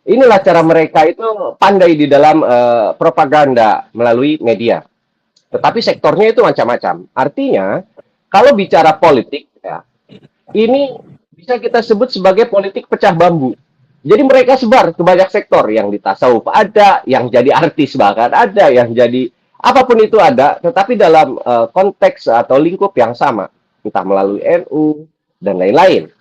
S4: Inilah cara mereka itu pandai di dalam propaganda melalui media. Tetapi sektornya itu macam-macam. Artinya, kalau bicara politik, ya, ini bisa kita sebut sebagai politik pecah bambu. Jadi mereka sebar ke banyak sektor. Yang di tasawuf ada, yang jadi artis bahkan ada, yang jadi apapun itu ada. Tetapi dalam konteks atau lingkup yang sama. Entah melalui NU dan lain-lain.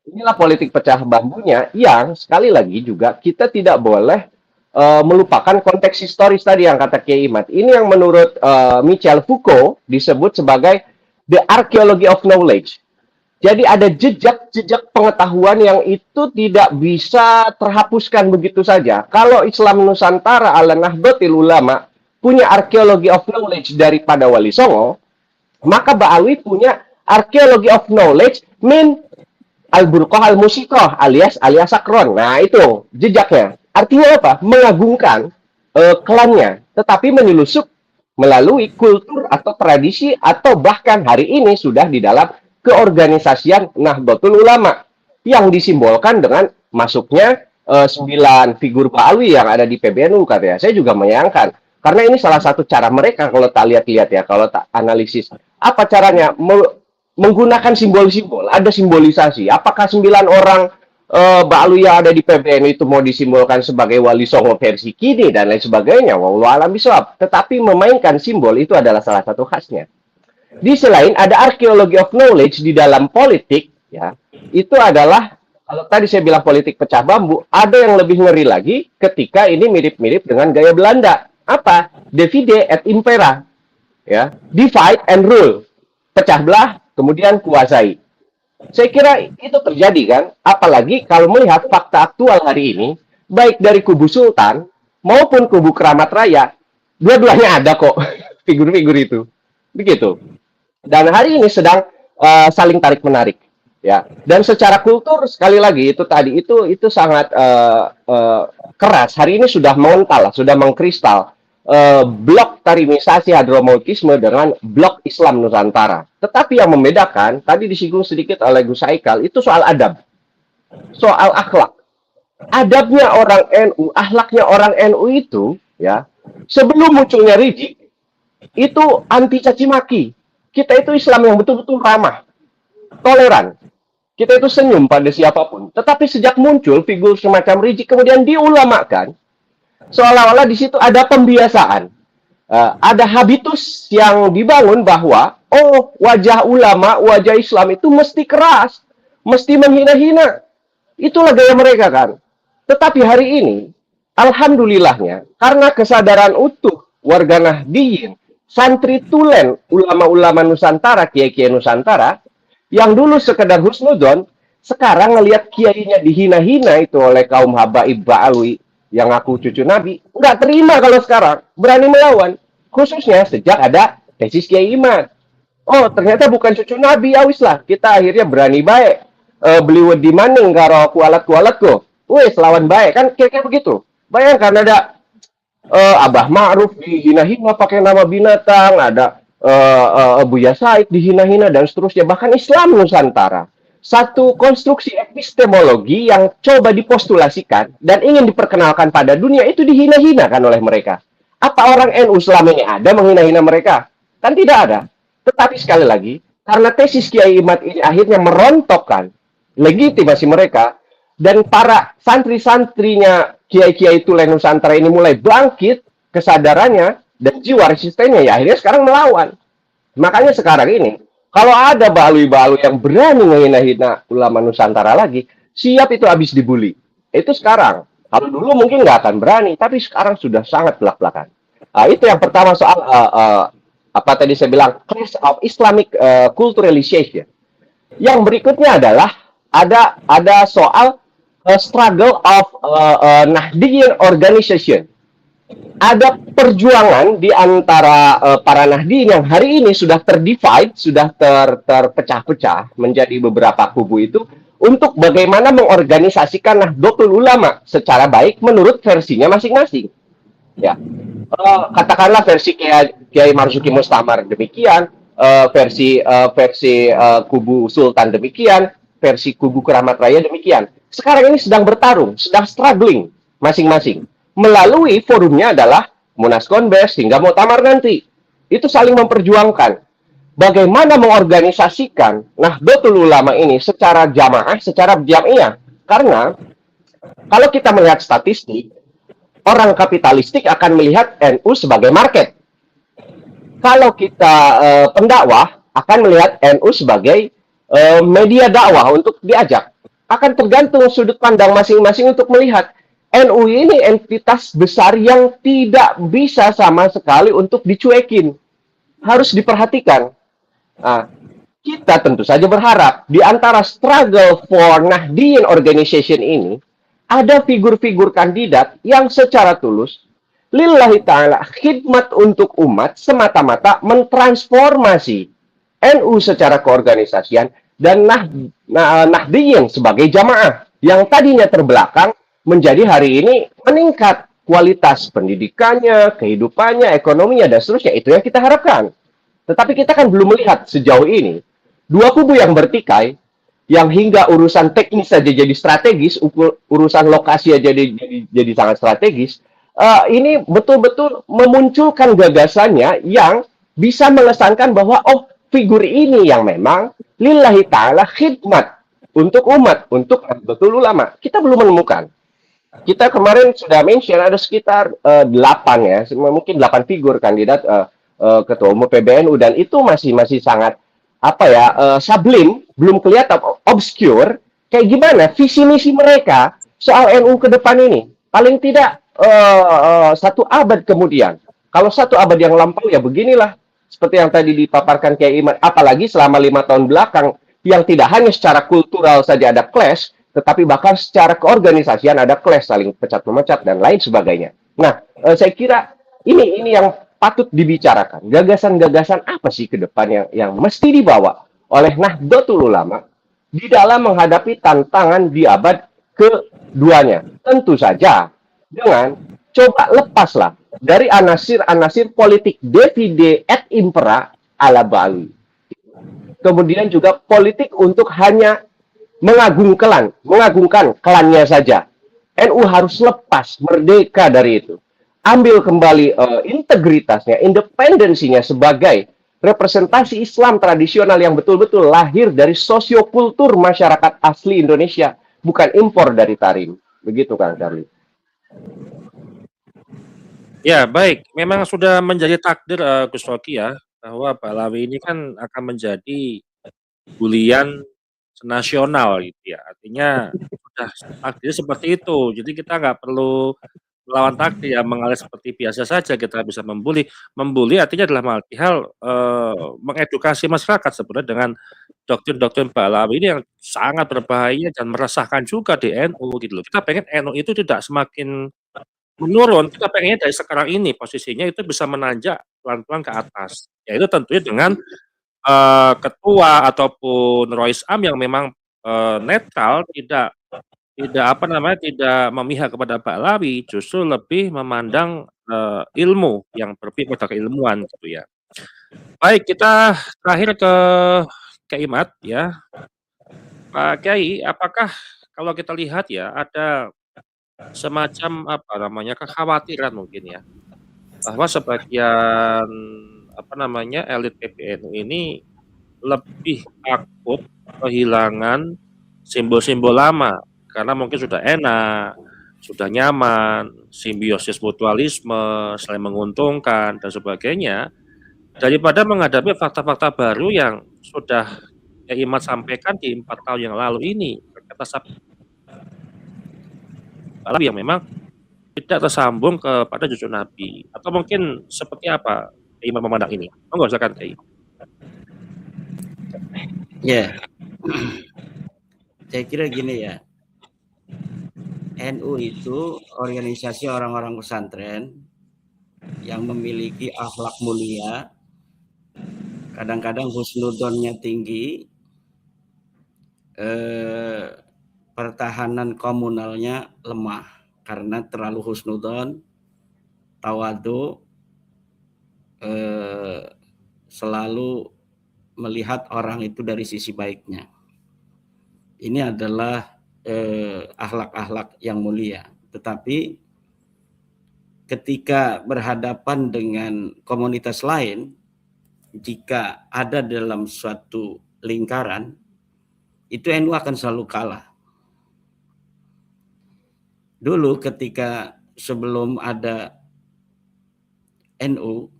S4: Inilah politik pecah bambunya yang sekali lagi juga kita tidak boleh melupakan konteks historis tadi yang kata Kiai Imad. Ini yang menurut Michel Foucault disebut sebagai the archaeology of knowledge. Jadi ada jejak-jejak pengetahuan yang itu tidak bisa terhapuskan begitu saja. Kalau Islam Nusantara ala Nahdlatul Ulama punya archaeology of knowledge daripada Wali Songo, maka Ba'alwi punya archaeology of knowledge min Al-Burqah Al-Musiqah alias Sakron. Nah, itu jejaknya. Artinya apa? Mengagungkan klannya, tetapi menyelusup melalui kultur atau tradisi atau bahkan hari ini sudah di dalam keorganisasian Nahdlatul Ulama yang disimbolkan dengan masuknya 9 figur Ba'alwi yang ada di PBNU katanya. Saya juga menyayangkan karena ini salah satu cara mereka kalau tak lihat-lihat ya, kalau tak analisis. Apa caranya? Menggunakan simbol-simbol, ada simbolisasi. Apakah 9 orang Ba'alwi yang ada di PBNU itu mau disimbolkan sebagai Wali Songo versi kini dan lain sebagainya? Wallahu a'lam bishawab. Tetapi memainkan simbol itu adalah salah satu khasnya. Di selain ada archaeology of knowledge di dalam politik, ya, itu adalah kalau tadi saya bilang politik pecah bambu, ada yang lebih ngeri lagi ketika ini mirip-mirip dengan gaya Belanda. Apa? Divide et impera, ya, divide and rule, pecah belah, kemudian kuasai. Saya kira itu terjadi kan, apalagi kalau melihat fakta aktual hari ini, baik dari kubu Sultan maupun kubu Keramat Raya, dua-duanya ada kok figur-figur itu, begitu. Dan hari ini sedang saling tarik-menarik, ya. Dan secara kultur sekali lagi itu tadi itu sangat keras. Hari ini sudah mengental, sudah mengkristal. Blok tarimisasi hadromautisme dengan blok Islam Nusantara. Tetapi yang membedakan, tadi disinggung sedikit oleh Gus Haikal, itu soal adab. Soal akhlak. Adabnya orang NU, akhlaknya orang NU itu, ya, sebelum munculnya Rizik, itu anti caci maki. Kita itu Islam yang betul-betul ramah, toleran. Kita itu senyum pada siapapun. Tetapi sejak muncul figur semacam Rizik kemudian diulamakan, seolah-olah di situ ada pembiasaan, ada habitus yang dibangun bahwa wajah ulama, wajah Islam itu mesti keras, mesti menghina-hina. Itulah gaya mereka kan. Tetapi hari ini, alhamdulillahnya, karena kesadaran utuh warga Nahdiyin, santri tulen, ulama-ulama Nusantara, kiai-kiai Nusantara, yang dulu sekedar husnudon, sekarang ngelihat kiainya dihina-hina itu oleh kaum habaib Ba'alwi, yang aku cucu Nabi, nggak terima kalau sekarang, berani melawan. Khususnya sejak ada tesis Kiai Imad. Oh, ternyata bukan cucu Nabi, ya wis lah. Kita akhirnya berani baik. Beli wedi maning karo kualat-kualat go. Wis, lawan baik. Kan kira-kira begitu. Bayangkan ada Abah Ma'ruf dihina-hina pakai nama binatang, ada Buya Said dihina-hina, dan seterusnya. Bahkan Islam Nusantara. Satu konstruksi epistemologi yang coba dipostulasikan dan ingin diperkenalkan pada dunia itu dihina-hinakan oleh mereka. Apa orang NU selama ini ada menghina-hina mereka? Kan tidak ada. Tetapi sekali lagi, karena tesis Kiai Imad ini akhirnya merontokkan legitimasi mereka, dan para santri-santrinya kiai-kiai Tule Nusantara ini mulai bangkit kesadarannya dan jiwa resistennya, ya akhirnya sekarang melawan. Makanya sekarang ini kalau ada balui-balui yang berani menghina-hina ulama Nusantara lagi, siap itu habis dibully. Itu sekarang. Kalau dulu mungkin nggak akan berani, tapi sekarang sudah sangat belak-belakan. Itu yang pertama soal apa tadi saya bilang, clash of Islamic culturalization. Yang berikutnya adalah ada soal struggle of Nahdiyin organization. Ada perjuangan di antara para Nahdiyin yang hari ini sudah terdivide, sudah terpecah-pecah menjadi beberapa kubu itu, untuk bagaimana mengorganisasikan Nahdlatul Ulama secara baik menurut versinya masing-masing. Ya, katakanlah versi Kiai Marzuki Mustamar demikian, versi kubu Sultan demikian, versi kubu Keramat Raya demikian. Sekarang ini sedang bertarung, sedang struggling masing-masing. Melalui forumnya adalah Munas Konbes hingga Muktamar nanti. Itu saling memperjuangkan bagaimana mengorganisasikan Nahdlatul Ulama ini secara jamaah, secara jamiah. Karena kalau kita melihat statistik, orang kapitalistik akan melihat NU sebagai market. Kalau kita pendakwah akan melihat NU sebagai media dakwah untuk diajak. Akan tergantung sudut pandang masing-masing untuk melihat. NU ini entitas besar yang tidak bisa sama sekali untuk dicuekin. Harus diperhatikan. Nah, kita tentu saja berharap di antara struggle for Nahdiyin organization ini ada figur-figur kandidat yang secara tulus lillahi ta'ala khidmat untuk umat semata-mata mentransformasi NU secara keorganisasian dan Nahdiyin sebagai jamaah yang tadinya terbelakang menjadi hari ini meningkat kualitas pendidikannya, kehidupannya, ekonominya, dan seterusnya. Itu yang kita harapkan. Tetapi kita kan belum melihat sejauh ini dua kubu yang bertikai, yang hingga urusan teknis saja jadi strategis, urusan lokasi aja jadi sangat strategis. Ini betul-betul memunculkan gagasannya yang bisa mengesankan bahwa oh, figur ini yang memang lillahi ta'ala khidmat untuk umat, untuk Nahdlatul Ulama. Kita belum menemukan. Kita kemarin sudah mention ada sekitar 8 ya, mungkin 8 figur kandidat ketua umum PBNU, dan itu masih sangat sublim, belum kelihatan, obscure kayak gimana visi misi mereka soal NU ke depan ini. Paling tidak 1 abad kemudian. Kalau 1 abad yang lampau ya beginilah, seperti yang tadi dipaparkan Kiai Iman, apalagi selama 5 tahun belakang yang tidak hanya secara kultural saja ada clash, tetapi bahkan secara keorganisasian ada clash, saling pecat-memecat dan lain sebagainya. Nah, saya kira ini yang patut dibicarakan. Gagasan-gagasan apa sih ke depan yang mesti dibawa oleh Nahdlatul Ulama di dalam menghadapi tantangan di abad keduanya. Tentu saja dengan coba lepaslah dari anasir-anasir politik divide et impera ala Bali. Kemudian juga politik untuk hanya mengagungkan klannya saja. NU harus lepas, merdeka dari itu. Ambil kembali integritasnya, independensinya sebagai representasi Islam tradisional yang betul-betul lahir dari sosiokultur masyarakat asli Indonesia, bukan impor dari Tarim. Begitu Kang Charlie.
S1: Ya, baik. Memang sudah menjadi takdir Gus Rocky ya, bahwa Balawi ini kan akan menjadi bulian nasional gitu ya. Artinya sudah takdir seperti itu. Jadi kita nggak perlu melawan takdir ya, mengalir seperti biasa saja kita bisa membuli. Membuli artinya adalah hal mengedukasi masyarakat sebenarnya dengan doktrin-doktrin Balawi ini yang sangat berbahaya dan meresahkan juga di NU gitu loh. Kita pengen NU itu tidak semakin menurun, kita pengennya dari sekarang ini posisinya itu bisa menanjak pelan-pelan ke atas. Yaitu tentunya dengan ketua ataupun Rois Am yang memang netral, tidak memihak kepada Balawi, justru lebih memandang ilmu yang berpihak pada keilmuan gitu ya. Baik, kita terakhir ke Kiai Imad ya. Pak Kiai, apakah kalau kita lihat ya ada semacam kekhawatiran mungkin ya, bahwa sebagian elit PBNU ini lebih takut kehilangan simbol-simbol lama karena mungkin sudah enak, sudah nyaman, simbiosis mutualisme, saling menguntungkan dan sebagainya, daripada menghadapi fakta-fakta baru yang sudah Imad sampaikan di 4 tahun yang lalu ini, kata yang memang tidak tersambung kepada cucu Nabi, atau mungkin seperti apa Imam memandang ini? Monggo silakan Kiai.
S3: Ya, saya kira gini ya, NU itu organisasi orang-orang pesantren yang memiliki akhlak mulia, kadang-kadang husnudonnya tinggi, pertahanan komunalnya lemah karena terlalu husnudon, tawadu, selalu melihat orang itu dari sisi baiknya. Ini adalah akhlak-akhlak yang mulia. Tetapi ketika berhadapan dengan komunitas lain, jika ada dalam suatu lingkaran, itu NU akan selalu kalah. Dulu ketika sebelum ada NU,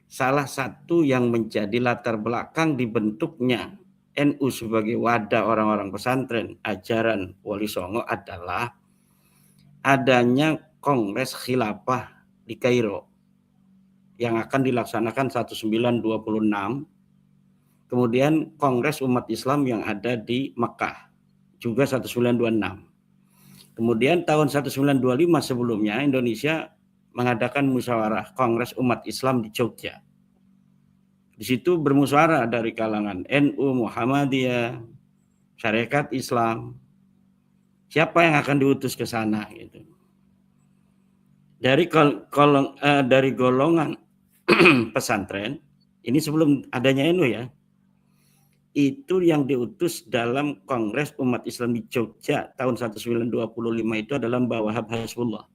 S3: salah satu yang menjadi latar belakang dibentuknya NU sebagai wadah orang-orang pesantren ajaran Wali Songo adalah adanya Kongres Khilafah di Kairo yang akan dilaksanakan 1926, kemudian Kongres Umat Islam yang ada di Mekah juga 1926. Kemudian tahun 1925 sebelumnya Indonesia mengadakan musyawarah Kongres Umat Islam di Jogja. Di situ bermusyawarah dari kalangan NU, Muhammadiyah, Syarikat Islam, siapa yang akan diutus ke sana gitu. Dari golongan pesantren, ini sebelum adanya NU ya, itu yang diutus dalam Kongres Umat Islam di Jogja tahun 1925 itu adalah Mbah Wahab Hasbullah.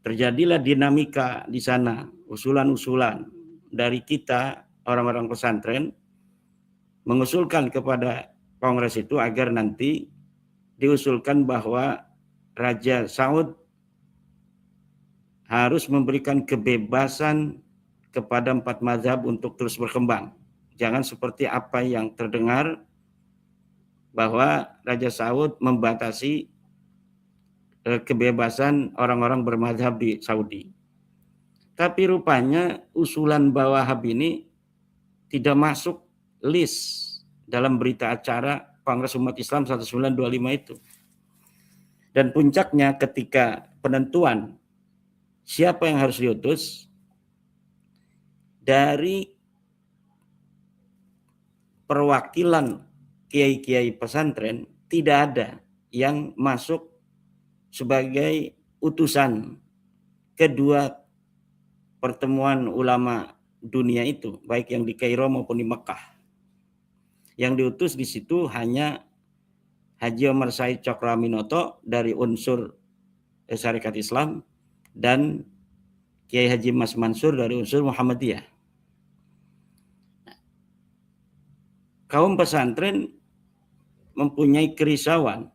S3: Terjadilah dinamika di sana, usulan-usulan dari kita orang-orang pesantren mengusulkan kepada Kongres itu agar nanti diusulkan bahwa Raja Saud harus memberikan kebebasan kepada 4 mazhab untuk terus berkembang. Jangan seperti apa yang terdengar bahwa Raja Saud membatasi kebebasan orang-orang bermazhab di Saudi. Tapi rupanya usulan Mbah Wahab ini tidak masuk list dalam berita acara Kongres Umat Islam 1925 itu. Dan puncaknya ketika penentuan siapa yang harus diutus, dari perwakilan kiai-kiai pesantren tidak ada yang masuk sebagai utusan kedua pertemuan ulama dunia itu, baik yang di Kairo maupun di Mekah. Yang diutus di situ hanya Haji Omar Said Cokroaminoto dari unsur Syarikat Islam dan Kiai Haji Mas Mansur dari unsur Muhammadiyah. Kaum pesantren mempunyai kerisauan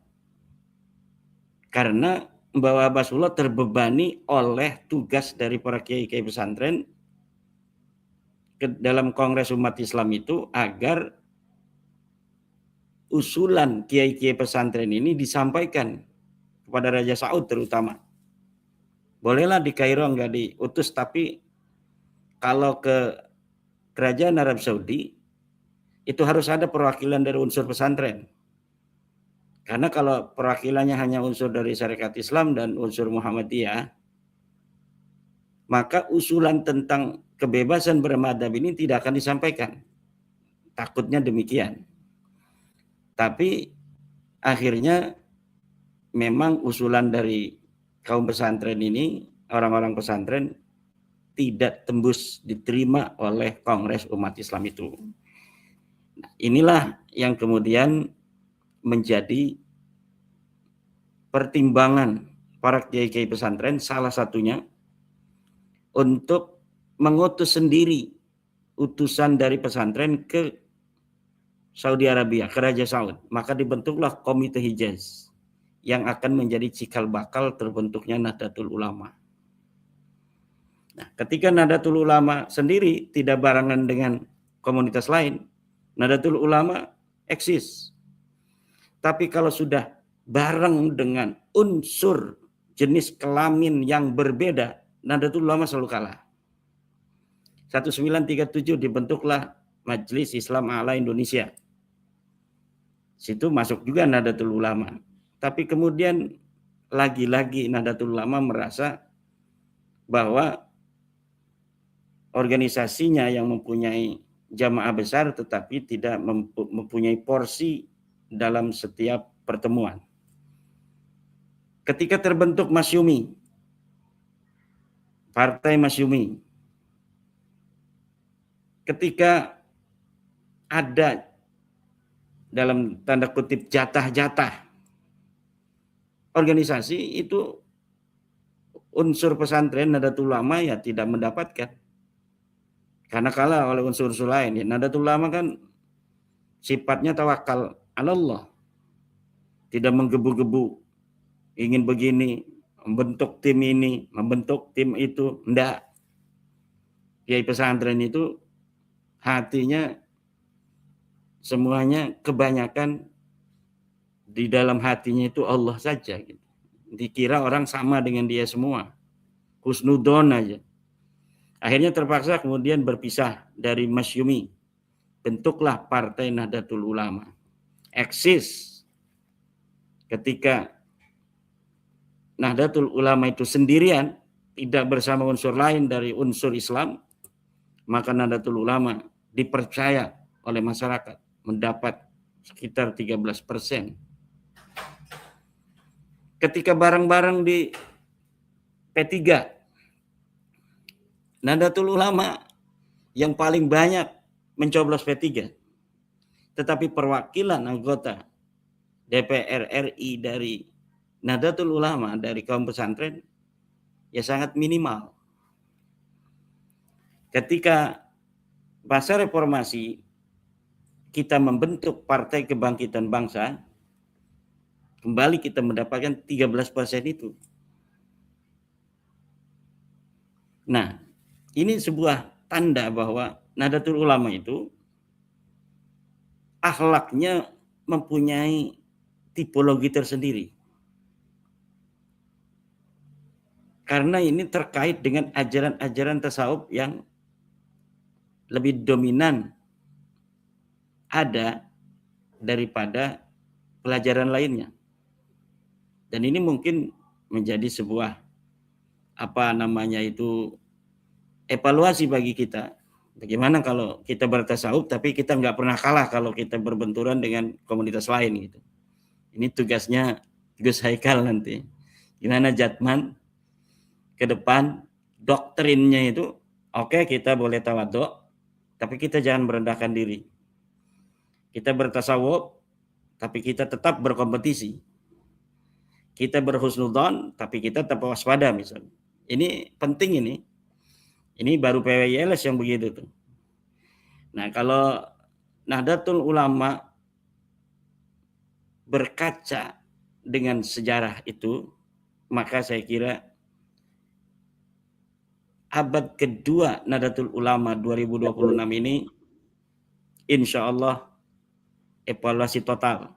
S3: karena Mbah Basullah terbebani oleh tugas dari para kiai-kiai pesantren dalam Kongres Umat Islam itu agar usulan kiai-kiai pesantren ini disampaikan kepada Raja Saud terutama. Bolehlah di Kairo enggak diutus, tapi kalau ke kerajaan Arab Saudi itu harus ada perwakilan dari unsur pesantren. Karena kalau perwakilannya hanya unsur dari Syarikat Islam dan unsur Muhammadiyah, maka usulan tentang kebebasan bermadhab ini tidak akan disampaikan. Takutnya demikian. Tapi akhirnya memang usulan dari kaum pesantren ini, orang-orang pesantren, tidak tembus diterima oleh Kongres Umat Islam itu. Nah, inilah yang kemudian menjadi pertimbangan para kiai-kiai pesantren, salah satunya untuk mengutus sendiri utusan dari pesantren ke Saudi Arabia, ke Raja Saud. Maka dibentuklah Komite Hijaz yang akan menjadi cikal bakal terbentuknya Nahdlatul Ulama. Nah, ketika Nahdlatul Ulama sendiri tidak barengan dengan komunitas lain, Nahdlatul Ulama eksis. Tapi kalau sudah bareng dengan unsur jenis kelamin yang berbeda, Nahdlatul Ulama selalu kalah. 1937 dibentuklah Majelis Islam A'la Indonesia. Situ masuk juga Nahdlatul Ulama. Tapi kemudian lagi-lagi Nahdlatul Ulama merasa bahwa organisasinya yang mempunyai jamaah besar tetapi tidak mempunyai porsi dalam setiap pertemuan. Ketika terbentuk Masyumi, Partai Masyumi, ketika ada dalam tanda kutip jatah-jatah organisasi, itu unsur pesantren Nahdlatul Ulama ya tidak mendapatkan. Karena kalah oleh unsur-unsur lain. Ya, Nahdlatul Ulama kan sifatnya tawakal Allah. Tidak menggebu-gebu. Ingin begini, membentuk tim ini, membentuk tim itu. Enggak. Kiai pesantren itu hatinya semuanya kebanyakan di dalam hatinya itu Allah saja. Gitu. Dikira orang sama dengan dia semua. Husnudon aja. Akhirnya terpaksa kemudian berpisah dari Masyumi. Bentuklah Partai Nahdlatul Ulama. Eksis ketika Nahdlatul Ulama itu sendirian, tidak bersama unsur lain dari unsur Islam, maka Nahdlatul Ulama dipercaya oleh masyarakat mendapat sekitar 13%. Ketika bareng-bareng di P3, Nahdlatul Ulama yang paling banyak mencoblos P3. Tetapi perwakilan anggota DPR RI dari Nahdlatul Ulama, dari kaum pesantren, ya sangat minimal. Ketika masa reformasi, kita membentuk Partai Kebangkitan Bangsa, kembali kita mendapatkan 13% itu. Nah, ini sebuah tanda bahwa Nahdlatul Ulama itu akhlaknya mempunyai tipologi tersendiri. Karena ini terkait dengan ajaran-ajaran tasawuf yang lebih dominan ada daripada pelajaran lainnya. Dan ini mungkin menjadi sebuah evaluasi bagi kita. Bagaimana kalau kita bertasawuf tapi kita nggak pernah kalah kalau kita berbenturan dengan komunitas lain gitu. Ini tugasnya Gus Haikal nanti. Gimana Jatman ke depan doktrinnya itu, oke, kita boleh tawadhu, tapi kita jangan merendahkan diri. Kita bertasawuf tapi kita tetap berkompetisi. Kita berhusnudzon tapi kita tetap waspada misalnya. Ini penting ini. Ini baru PWILS yang begitu tuh. Nah, kalau Nahdlatul Ulama berkaca dengan sejarah itu, maka saya kira abad kedua Nahdlatul Ulama 2026 ini insya Allah evaluasi total.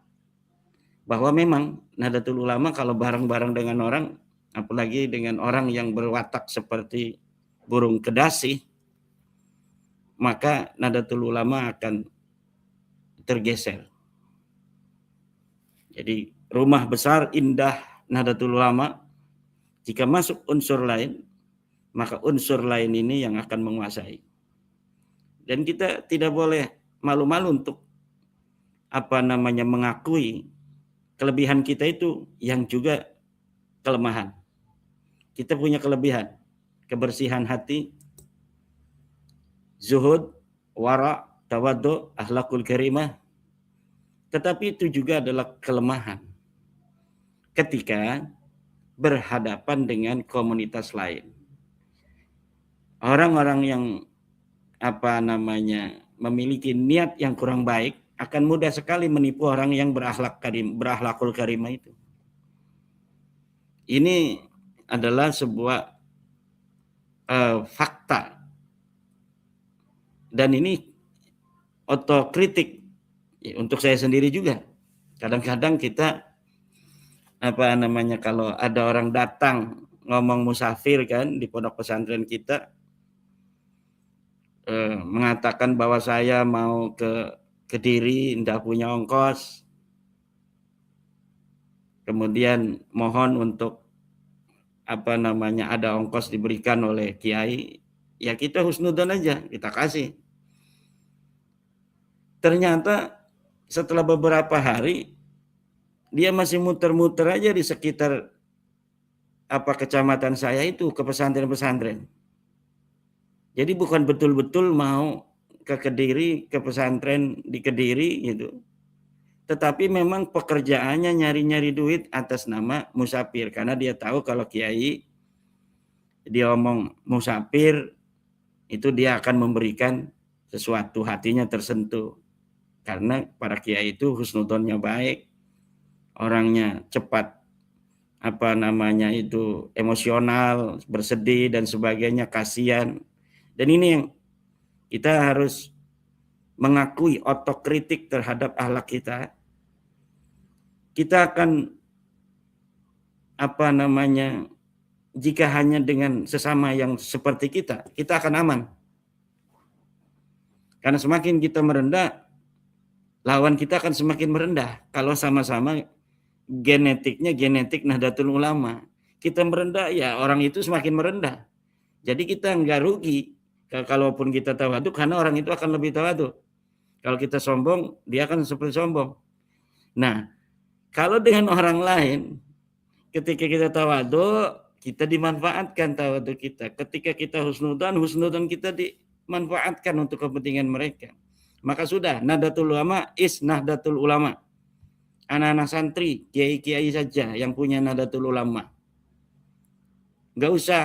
S3: Bahwa memang Nahdlatul Ulama kalau bareng-bareng dengan orang, apalagi dengan orang yang berwatak seperti burung kedasi, maka Nahdlatul Ulama akan tergeser. Jadi rumah besar indah Nahdlatul Ulama, jika masuk unsur lain, maka unsur lain ini yang akan menguasai. Dan kita tidak boleh malu-malu untuk mengakui kelebihan kita itu yang juga kelemahan. Kita punya kelebihan, kebersihan hati, zuhud, wara, tawadhu, akhlakul karimah. Tetapi itu juga adalah kelemahan ketika berhadapan dengan komunitas lain. Orang-orang yang memiliki niat yang kurang baik akan mudah sekali menipu orang yang berakhlakul karimah itu. Ini adalah sebuah fakta, dan ini otokritik untuk saya sendiri juga. Kadang-kadang kita kalau ada orang datang ngomong musafir kan di pondok pesantren kita, mengatakan bahwa saya mau ke Kediri, tidak punya ongkos, kemudian mohon untuk ada ongkos diberikan oleh kiai, ya kita husnudzon aja, kita kasih. Ternyata setelah beberapa hari dia masih muter-muter aja di sekitar kecamatan saya itu, ke pesantren-pesantren. Jadi bukan betul-betul mau ke Kediri, ke pesantren di Kediri gitu. Tetapi memang pekerjaannya nyari-nyari duit atas nama musafir, karena dia tahu kalau kiai dia omong musafir itu dia akan memberikan sesuatu, hatinya tersentuh. Karena para kiai itu husnudzonnya baik, orangnya cepat emosional, bersedih dan sebagainya, kasihan. Dan ini yang kita harus mengakui otokritik terhadap akhlak kita. Kita akan jika hanya dengan sesama yang seperti kita akan aman. Karena semakin kita merendah, lawan kita akan semakin merendah. Kalau sama-sama genetiknya genetik Nahdlatul Ulama, kita merendah, ya orang itu semakin merendah. Jadi kita nggak rugi kalaupun kita tawadhu, karena orang itu akan lebih tawadhu. Kalau kita sombong, dia akan seperti sombong. Nah, kalau dengan orang lain, ketika kita tawadhu, kita dimanfaatkan tawadhu kita. Ketika kita husnudzon kita dimanfaatkan untuk kepentingan mereka. Maka sudah, Nahdlatul Ulama is Nahdlatul Ulama. Anak-anak santri, kiai-kiai saja yang punya Nahdlatul Ulama. Enggak usah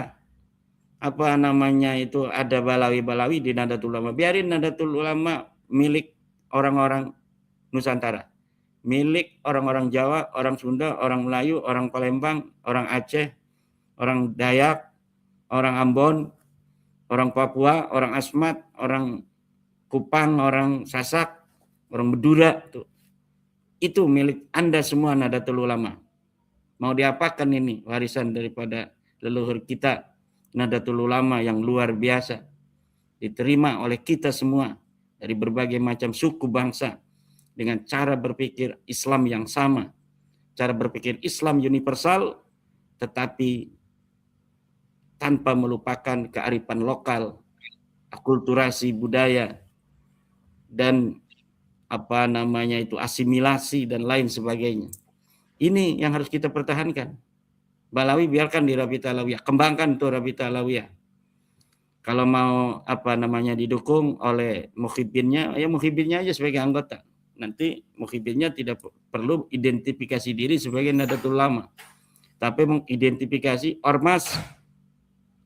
S3: ada balawi-balawi di Nahdlatul Ulama. Biarin Nahdlatul Ulama milik orang-orang Nusantara. Milik orang-orang Jawa, orang Sunda, orang Melayu, orang Palembang, orang Aceh, orang Dayak, orang Ambon, orang Papua, orang Asmat, orang Kupang, orang Sasak, orang Madura. Itu milik Anda semua, Nahdlatul Ulama. Mau diapakan ini warisan daripada leluhur kita, Nahdlatul Ulama yang luar biasa, diterima oleh kita semua dari berbagai macam suku bangsa dengan cara berpikir Islam yang sama, cara berpikir Islam universal, tetapi tanpa melupakan kearifan lokal, akulturasi budaya, dan asimilasi dan lain sebagainya. Ini yang harus kita pertahankan. Balawi biarkan di Rabita Alawiyah, kembangkan tuh Rabita Alawiyah. Kalau mau didukung oleh mukhibinnya, ya mukhibinnya aja sebagai anggota. Nanti mukhibinnya tidak perlu identifikasi diri sebagai Nahdlatul Ulama, tapi mengidentifikasi ormas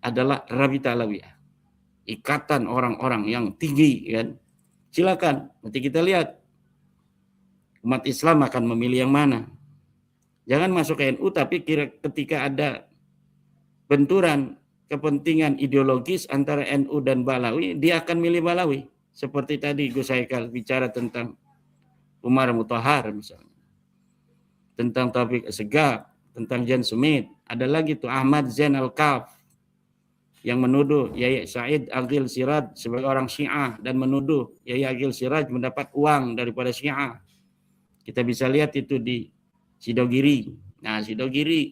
S3: adalah Rabita Alawiyah, ikatan orang-orang yang tinggi kan. Silakan, nanti kita lihat umat Islam akan memilih yang mana. Jangan masuk ke NU, tapi ketika ada benturan kepentingan ideologis antara NU dan Balawi, dia akan milih Balawi. Seperti tadi Gus Haikal bicara tentang Umar Mutahar misalnya, tentang Taufik Assegaf, tentang Jan Sumit. Ada lagi tuh Ahmad Zain Al-Kaf yang menuduh Yai Said Aqil Siraj sebagai orang Syiah dan menuduh Yai Aqil Siraj mendapat uang daripada Syiah. Kita bisa lihat itu di Sidogiri. Nah, Sidogiri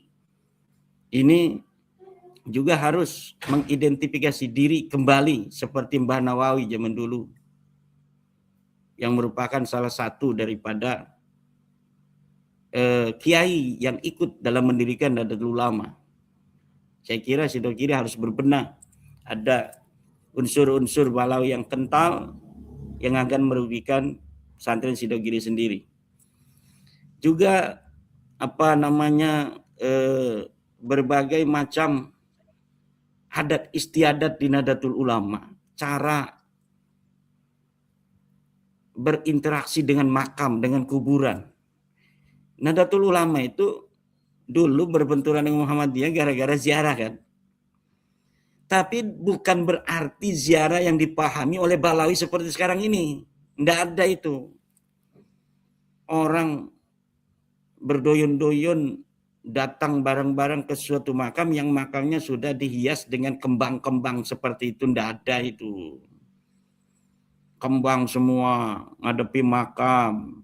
S3: ini juga harus mengidentifikasi diri kembali seperti Mbah Nawawi zaman dulu, yang merupakan salah satu daripada kiai yang ikut dalam mendirikan Nahdlatul Ulama. Saya kira Sidogiri harus berbenah. Ada unsur-unsur Balawi yang kental yang akan merugikan pesantren Sidogiri sendiri. Juga berbagai macam adat istiadat di Nahdlatul Ulama, cara berinteraksi dengan makam, dengan kuburan. Nahdlatul Ulama itu dulu berbenturan dengan Muhammadiyah gara-gara ziarah kan. Tapi bukan berarti ziarah yang dipahami oleh Balawi seperti sekarang ini. Nggak ada itu. Orang berdoyun-doyun datang bareng-bareng ke suatu makam yang makamnya sudah dihias dengan kembang-kembang seperti itu. Nggak ada itu. Kembang semua ngadepi makam.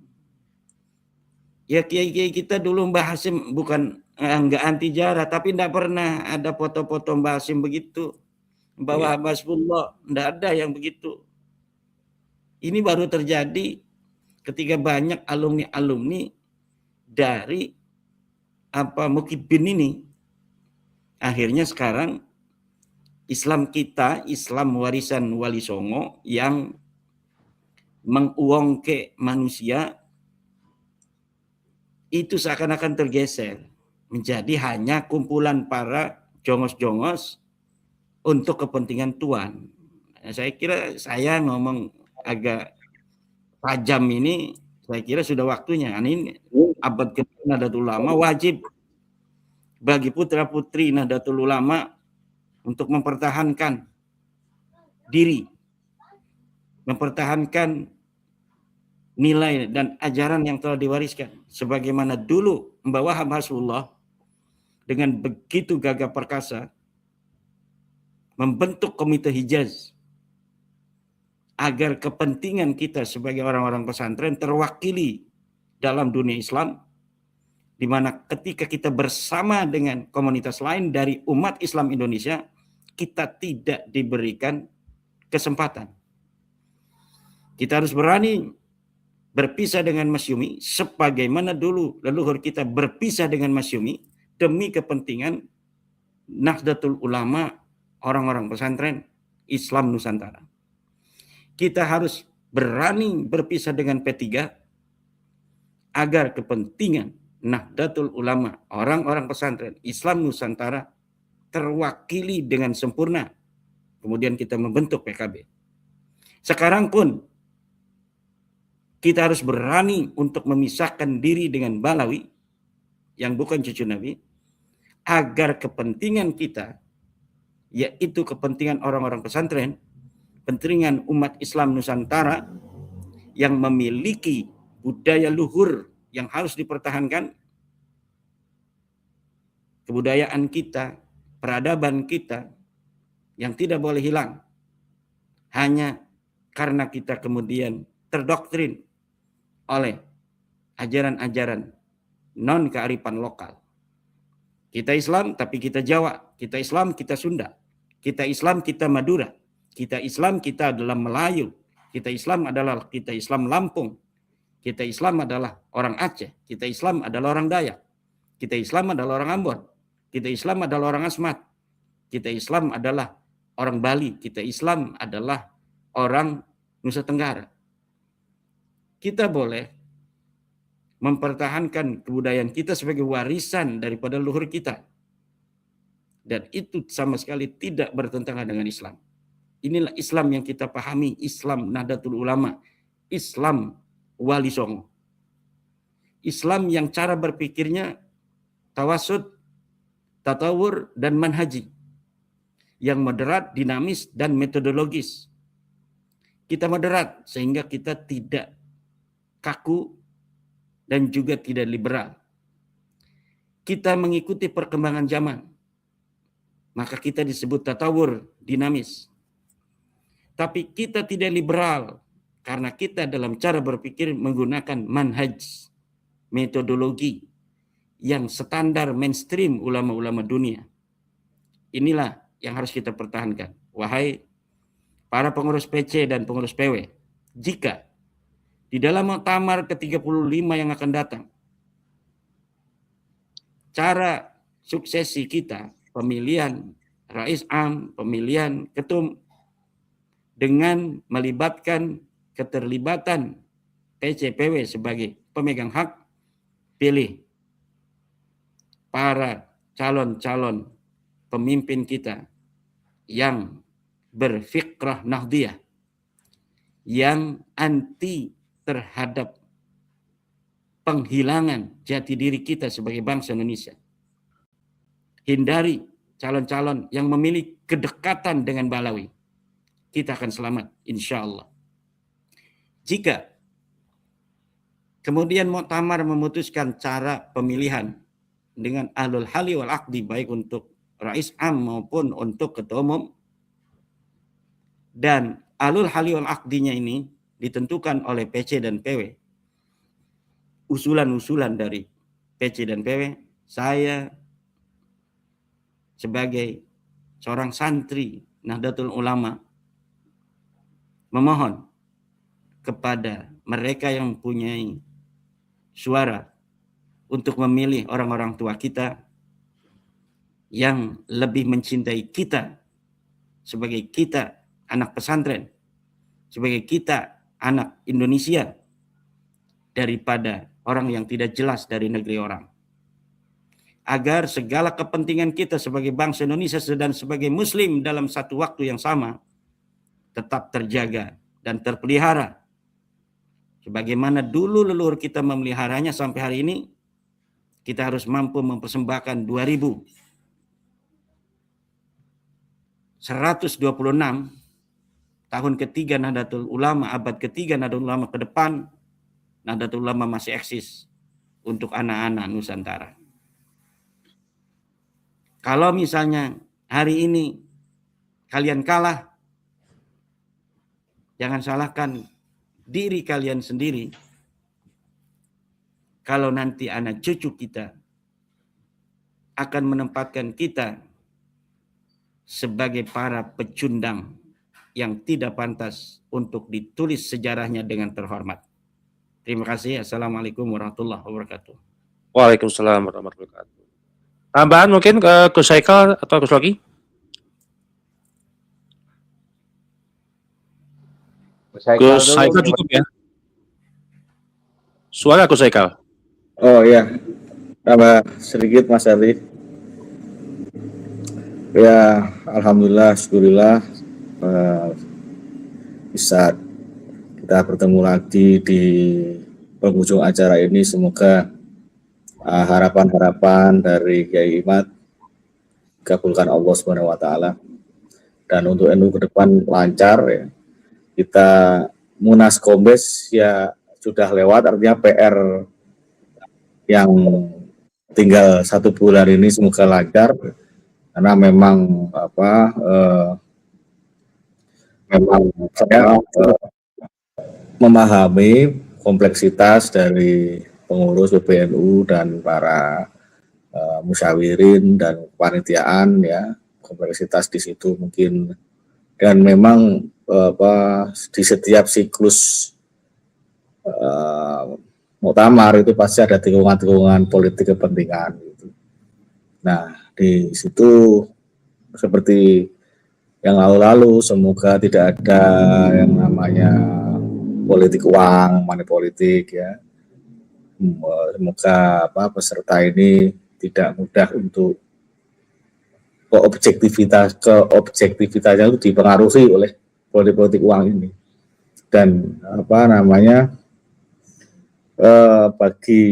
S3: Ya kiai-kiai kita dulu Mbah Hasim bukan enggak anti jarah, tapi enggak pernah ada foto-foto Mbah Hasim begitu. Bahwa Hasbullah, enggak ada yang begitu. Ini baru terjadi ketika banyak alumni-alumni dari Mukibin ini. Akhirnya sekarang Islam kita, Islam warisan Wali Songo yang menguongke manusia itu seakan-akan tergeser menjadi hanya kumpulan para jongos-jongos untuk kepentingan tuan. Saya kira saya ngomong agak tajam ini, saya kira sudah waktunya. Ini abad ke-9 Nahdlatul Ulama wajib bagi putra-putri Nahdlatul Ulama untuk mempertahankan diri, mempertahankan nilai dan ajaran yang telah diwariskan. Sebagaimana dulu Mbah Wahab Hasbullah dengan begitu gagah perkasa membentuk Komite Hijaz agar kepentingan kita sebagai orang-orang pesantren terwakili dalam dunia Islam, di mana ketika kita bersama dengan komunitas lain dari umat Islam Indonesia, kita tidak diberikan kesempatan. Kita harus berani berpisah dengan Masyumi sebagaimana dulu leluhur kita berpisah dengan Masyumi demi kepentingan Nahdlatul Ulama, orang-orang pesantren Islam Nusantara. Kita harus berani berpisah dengan P3 agar kepentingan Nahdlatul Ulama, orang-orang pesantren Islam Nusantara terwakili dengan sempurna. Kemudian kita membentuk PKB. Sekarang pun kita harus berani untuk memisahkan diri dengan Balawi yang bukan cucu Nabi agar kepentingan kita, yaitu kepentingan orang-orang pesantren, kepentingan umat Islam Nusantara yang memiliki budaya luhur yang harus dipertahankan, kebudayaan kita, peradaban kita yang tidak boleh hilang hanya karena kita kemudian terdoktrin oleh ajaran-ajaran non kearifan lokal. Kita Islam tapi kita Jawa, kita Islam kita Sunda, kita Islam kita Madura, kita Islam kita adalah Melayu, kita Islam adalah kita Islam Lampung, kita Islam adalah orang Aceh, kita Islam adalah orang Dayak, kita Islam adalah orang Ambon, kita Islam adalah orang Asmat, kita Islam adalah orang Bali, kita Islam adalah orang Nusa Tenggara. Kita boleh mempertahankan kebudayaan kita sebagai warisan daripada leluhur kita. Dan itu sama sekali tidak bertentangan dengan Islam. Inilah Islam yang kita pahami, Islam Nahdlatul Ulama, Islam Wali Songo. Islam yang cara berpikirnya tawasud, tatawur, dan manhaji. Yang moderat, dinamis, dan metodologis. Kita moderat sehingga kita tidak kaku dan juga tidak liberal. Kita mengikuti perkembangan zaman. Maka kita disebut tatawur, dinamis. Tapi kita tidak liberal karena kita dalam cara berpikir menggunakan manhaj, metodologi yang standar mainstream ulama-ulama dunia. Inilah yang harus kita pertahankan. Wahai para pengurus PC dan pengurus PW, jika di dalam muktamar ke-35 yang akan datang, cara suksesi kita, pemilihan Rais Am, pemilihan Ketum, dengan melibatkan keterlibatan PCPW sebagai pemegang hak, pilih para calon-calon pemimpin kita yang berfikrah Nahdliyah, yang anti terhadap penghilangan jati diri kita sebagai bangsa Indonesia. Hindari calon-calon yang memiliki kedekatan dengan Balawi. Kita akan selamat, insya Allah. Jika kemudian Muktamar memutuskan cara pemilihan dengan ahlul hali wal aqdi, baik untuk rais am maupun untuk ketua umum, dan ahlul hali wal aqdinya ini ditentukan oleh PC dan PW, usulan-usulan dari PC dan PW, saya sebagai seorang santri Nahdlatul Ulama memohon kepada mereka yang mempunyai suara untuk memilih orang-orang tua kita yang lebih mencintai kita sebagai kita anak pesantren, sebagai kita anak Indonesia, daripada orang yang tidak jelas dari negeri orang. Agar segala kepentingan kita sebagai bangsa Indonesia dan sebagai muslim dalam satu waktu yang sama tetap terjaga dan terpelihara. Sebagaimana dulu leluhur kita memeliharanya sampai hari ini, kita harus mampu mempersembahkan 2126 tahun ketiga Nahdlatul Ulama, abad ketiga Nahdlatul Ulama ke depan, Nahdlatul Ulama masih eksis untuk anak-anak Nusantara. Kalau misalnya hari ini kalian kalah, jangan salahkan diri kalian sendiri. Kalau nanti anak cucu kita akan menempatkan kita sebagai para pecundang yang tidak pantas untuk ditulis sejarahnya dengan terhormat. Terima kasih. Assalamualaikum warahmatullahi wabarakatuh.
S1: Waalaikumsalam warahmatullahi wabarakatuh. Tambahan mungkin ke Gus Haikal atau Gus Logi? Gus Haikal cukup ya? Suara Gus Haikal.
S2: Oh ya, tambah sedikit Mas Ali. Ya, alhamdulillah, syukurillah bisa kita bertemu lagi di penghujung acara ini. Semoga harapan-harapan dari Kiai Imad dikabulkan Allah Subhanahu wa taala. Dan untuk NU ke depan lancar ya. Kita Munas Kombes ya sudah lewat, artinya PR yang tinggal 1 bulan ini semoga lancar, karena memang saya memahami kompleksitas dari pengurus PBNU dan para musyawirin dan kepanitiaan ya, kompleksitas di situ mungkin, dan memang di setiap siklus muktamar itu pasti ada tikungan-tikungan politik kepentingan gitu. Nah, di situ seperti yang lalu-lalu, semoga tidak ada yang namanya politik uang, money politik ya. Semoga peserta ini tidak mudah untuk keobjektivitasnya itu dipengaruhi oleh politik uang ini. Dan bagi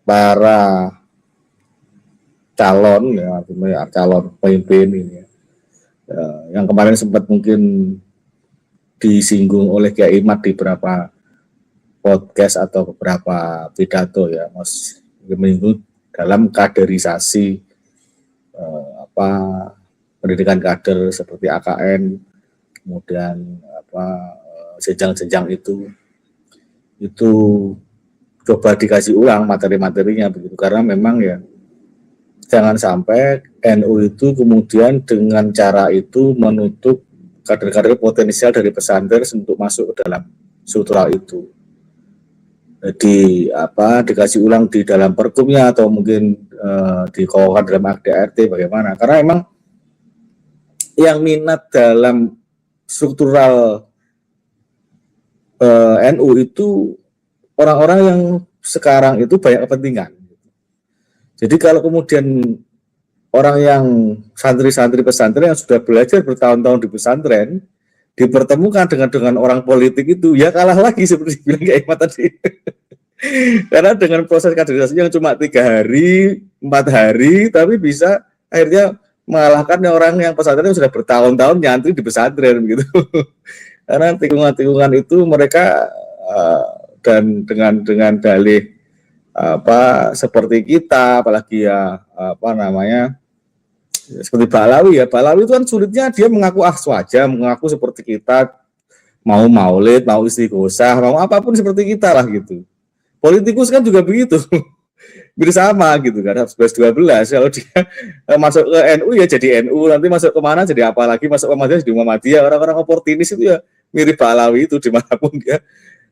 S2: para calon ya, calon pemimpin ini ya, yang kemarin sempat mungkin disinggung oleh Kiai Imad di beberapa podcast atau beberapa pidato ya, Mas, menyinggung dalam kaderisasi pendidikan kader seperti AKN, kemudian jenjang-jenjang itu coba dikasih ulang materi-materinya begitu, karena memang ya jangan sampai NU itu kemudian dengan cara itu menutup kader-kader potensial dari pesantren untuk masuk ke dalam struktural itu. Jadi dikasih ulang di dalam perkumnya atau mungkin dikokohkan dalam ADART bagaimana? Karena memang yang minat dalam struktural NU itu orang-orang yang sekarang itu banyak kepentingan. Jadi kalau kemudian orang yang santri-santri pesantren yang sudah belajar bertahun-tahun di pesantren dipertemukan dengan orang politik itu, ya kalah lagi seperti bilang Kak Imat tadi. Karena dengan proses kaderisasi yang cuma 3 hari, 4 hari, tapi bisa akhirnya mengalahkan orang yang pesantren yang sudah bertahun-tahun nyantri di pesantren gitu. Karena tikungan-tikungan itu mereka dan dengan dalih seperti kita, apalagi ya seperti Balawi ya. Balawi itu kan sulitnya dia mengaku aswaja, mengaku seperti kita, mau maulid, mau istighosah, mau apapun seperti kita lah gitu. Politikus kan juga begitu. Bersama gitu kan, 11-12 kalau dia masuk ke NU ya jadi NU, nanti masuk kemana jadi apa lagi, masuk ke Muhammadiyah jadi Muhammadiyah. Orang-orang oportunis itu ya mirip Balawi itu, dimanapun dia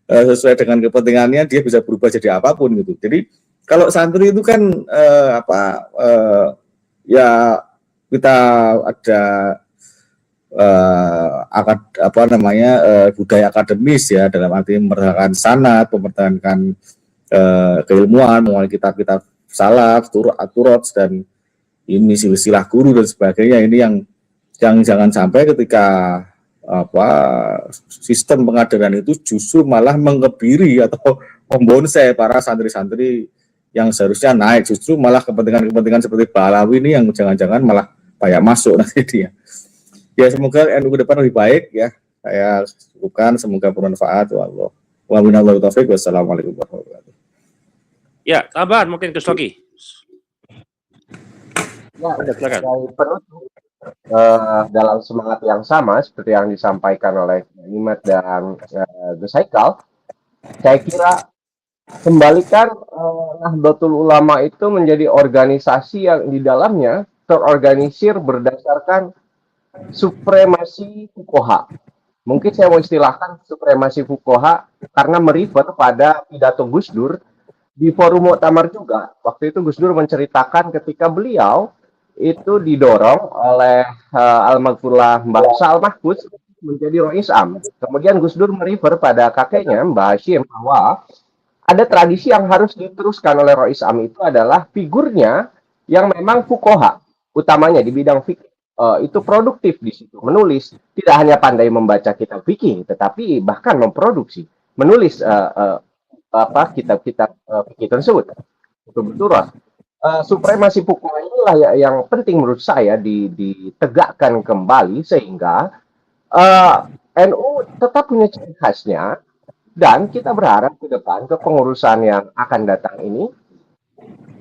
S2: sesuai dengan kepentingannya dia bisa berubah jadi apapun gitu. Jadi kalau santri itu kan ya kita ada budaya akademis ya, dalam arti mempertahankan sanad, mempertahankan keilmuan, mengenai kitab-kitab salaf, turut dan ini silsilah guru dan sebagainya. Ini yang jangan sampai ketika sistem pengajaran itu justru malah mengebiri atau membonsai para santri-santri yang seharusnya naik, justru malah kepentingan seperti Balawi ini yang jangan-jangan malah kayak masuk nanti dia. Ya semoga NU ke depan lebih baik ya. Saya cukupkan, semoga bermanfaat. Wassalamualaikum warahmatullahi wabarakatuh.
S1: Ya, tambahan mungkin ke Sogi.
S4: Ya, dari penutup dalam semangat yang sama seperti yang disampaikan oleh Imat dan Gus Haikal, saya kira kembalikan Nahdlatul Ulama itu menjadi organisasi yang di dalamnya terorganisir berdasarkan supremasi fuqaha. Mungkin saya mau istilahkan supremasi fuqaha karena merefer pada pidato Gus Dur di forum muktamar juga. Waktu itu Gus Dur menceritakan ketika beliau itu didorong oleh Al-Maghfurlah Mbah Sa'al Mahfuz menjadi Rois Am. Kemudian Gus Dur merefer pada kakeknya Mbah Hashim bahwa ada tradisi yang harus diteruskan oleh Rois Am itu adalah figurnya yang memang fuqaha, utamanya di bidang fikih. Itu produktif di situ, menulis, tidak hanya pandai membaca kitab fikih, tetapi bahkan memproduksi, menulis kitab-kitab fikih tersebut. Betul-betul supremasi fuqaha inilah yang penting menurut saya ditegakkan kembali sehingga NU tetap punya ciri khasnya, dan kita berharap ke depan kepengurusan yang akan datang ini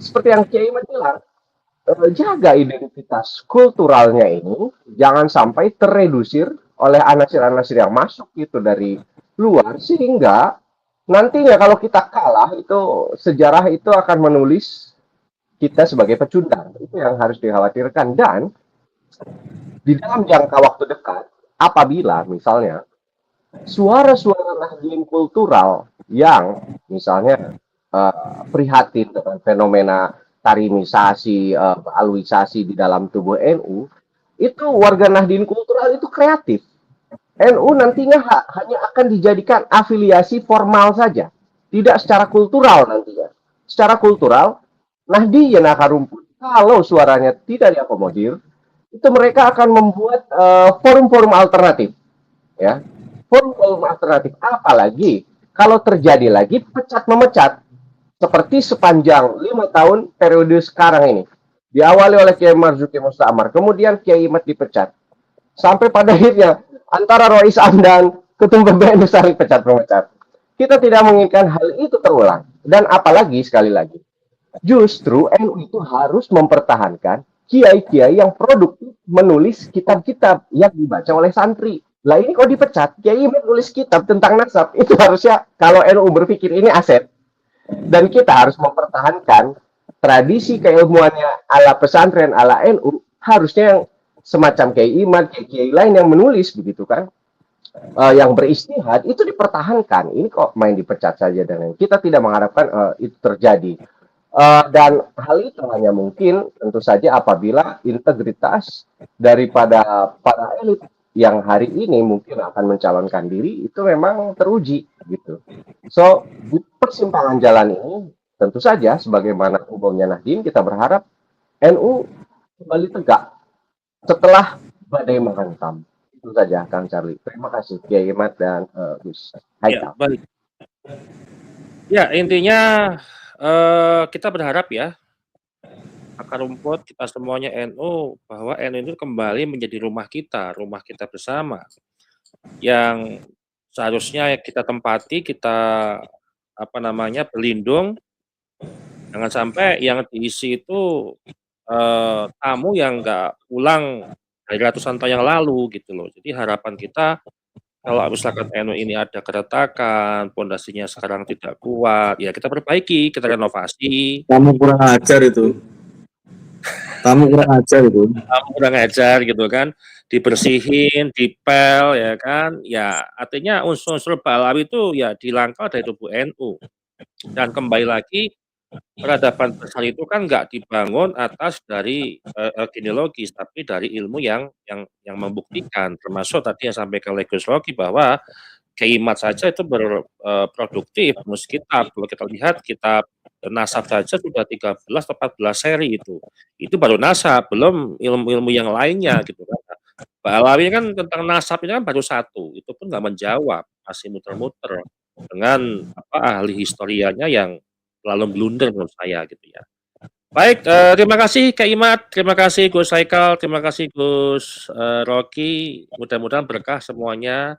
S4: seperti yang Kiai bilang, jaga identitas kulturalnya ini jangan sampai terredusir oleh anasir-anasir yang masuk itu dari luar, sehingga nantinya kalau kita kalah itu sejarah itu akan menulis kita sebagai pecundang. Itu yang harus dikhawatirkan. Dan di dalam jangka waktu dekat, apabila misalnya suara-suara Nahdien kultural yang misalnya prihatin dengan fenomena tarimisasi, alwisasi di dalam tubuh NU, itu warga Nahdien kultural itu kreatif. NU nantinya hanya akan dijadikan afiliasi formal saja, tidak secara kultural nantinya. Secara kultural, Nahdien akar rumput, kalau suaranya tidak diakomodir, itu mereka akan membuat forum-forum alternatif, ya, forum-forum alternatif. Apalagi kalau terjadi lagi pecat memecat, seperti sepanjang 5 tahun periode sekarang ini, diawali oleh Kiai Marzuki Mustamar, kemudian Kiai Imat dipecat, sampai pada akhirnya antara Rois Am dan Ketum PBNU saling pecat memecat. Kita tidak menginginkan hal itu terulang. Dan apalagi sekali lagi, justru NU itu harus mempertahankan kiai-kiai yang produktif menulis kitab-kitab yang dibaca oleh santri. Lah ini kok dipecat, kiai menulis kitab tentang nasab, itu harusnya kalau NU berpikir ini aset. Dan kita harus mempertahankan tradisi keilmuannya ala pesantren, ala NU, harusnya yang semacam Kiai Imat, kiai lain yang menulis begitu kan, yang beristihad itu dipertahankan. Ini kok main dipecat saja, dan kita tidak mengharapkan itu terjadi. Dan hal itu hanya mungkin tentu saja apabila integritas daripada para elit yang hari ini mungkin akan mencalonkan diri itu memang teruji gitu. So di persimpangan jalan ini tentu saja sebagaimana umumnya Nahdien, kita berharap NU kembali tegak setelah badai menghantam. Itu saja Kang Charlie. Terima kasih Kiai Imad dan Gus
S1: Ya,
S4: Haikal.
S1: baik. Ya, intinya kita berharap ya, akar rumput kita semuanya NU, bahwa NU itu kembali menjadi rumah kita bersama, yang seharusnya kita tempati, kita berlindung. Jangan sampai yang diisi itu tamu yang nggak pulang dari ratusan tahun yang lalu gitu loh. Jadi harapan kita kalau misalkan NU ini ada keretakan, pondasinya sekarang tidak kuat, ya kita perbaiki, kita renovasi.
S2: Kamu kurang ajar itu. Kamu kurang ajar gitu kan, dibersihin, dipel ya kan, ya artinya unsur-unsur Balawi itu ya dilangkau dari tubuh NU. Dan kembali lagi, peradaban besar itu kan nggak dibangun atas dari genealogis, tapi dari ilmu yang membuktikan, termasuk tadi yang sampaikan oleh Gus Rocky bahwa Kiaimat saja itu berproduktif menulis kitab. Kalau kita lihat kitab nasab saja sudah 13 atau 14 seri itu baru nasab, belum ilmu-ilmu yang lainnya gitu kan. Balawi kan tentang nasab ini kan baru satu, itu pun nggak menjawab, masih muter-muter dengan ahli historianya yang lalu blunder menurut saya gitu ya. Baik, terima kasih Kak Imad, terima kasih Gus Haikal, terima kasih Gus Rocky. Mudah-mudahan berkah semuanya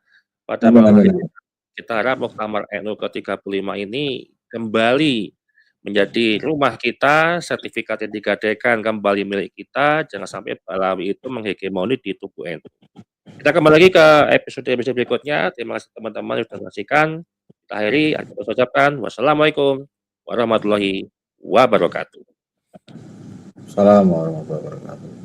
S2: pada malam hari ini. Kita harap Muktamar NU ke-35 ini kembali menjadi rumah kita, sertifikat yang digadaikan kembali milik kita, jangan sampai Balawi itu menghegemoni di tubuh NU. Kita kembali lagi ke episode berikutnya. Terima kasih teman-teman yang sudah menyaksikan. Kita akhiri, kita ucapkan wassalamualaikum warahmatullahi wabarakatuh. Assalamualaikum warahmatullahi wabarakatuh.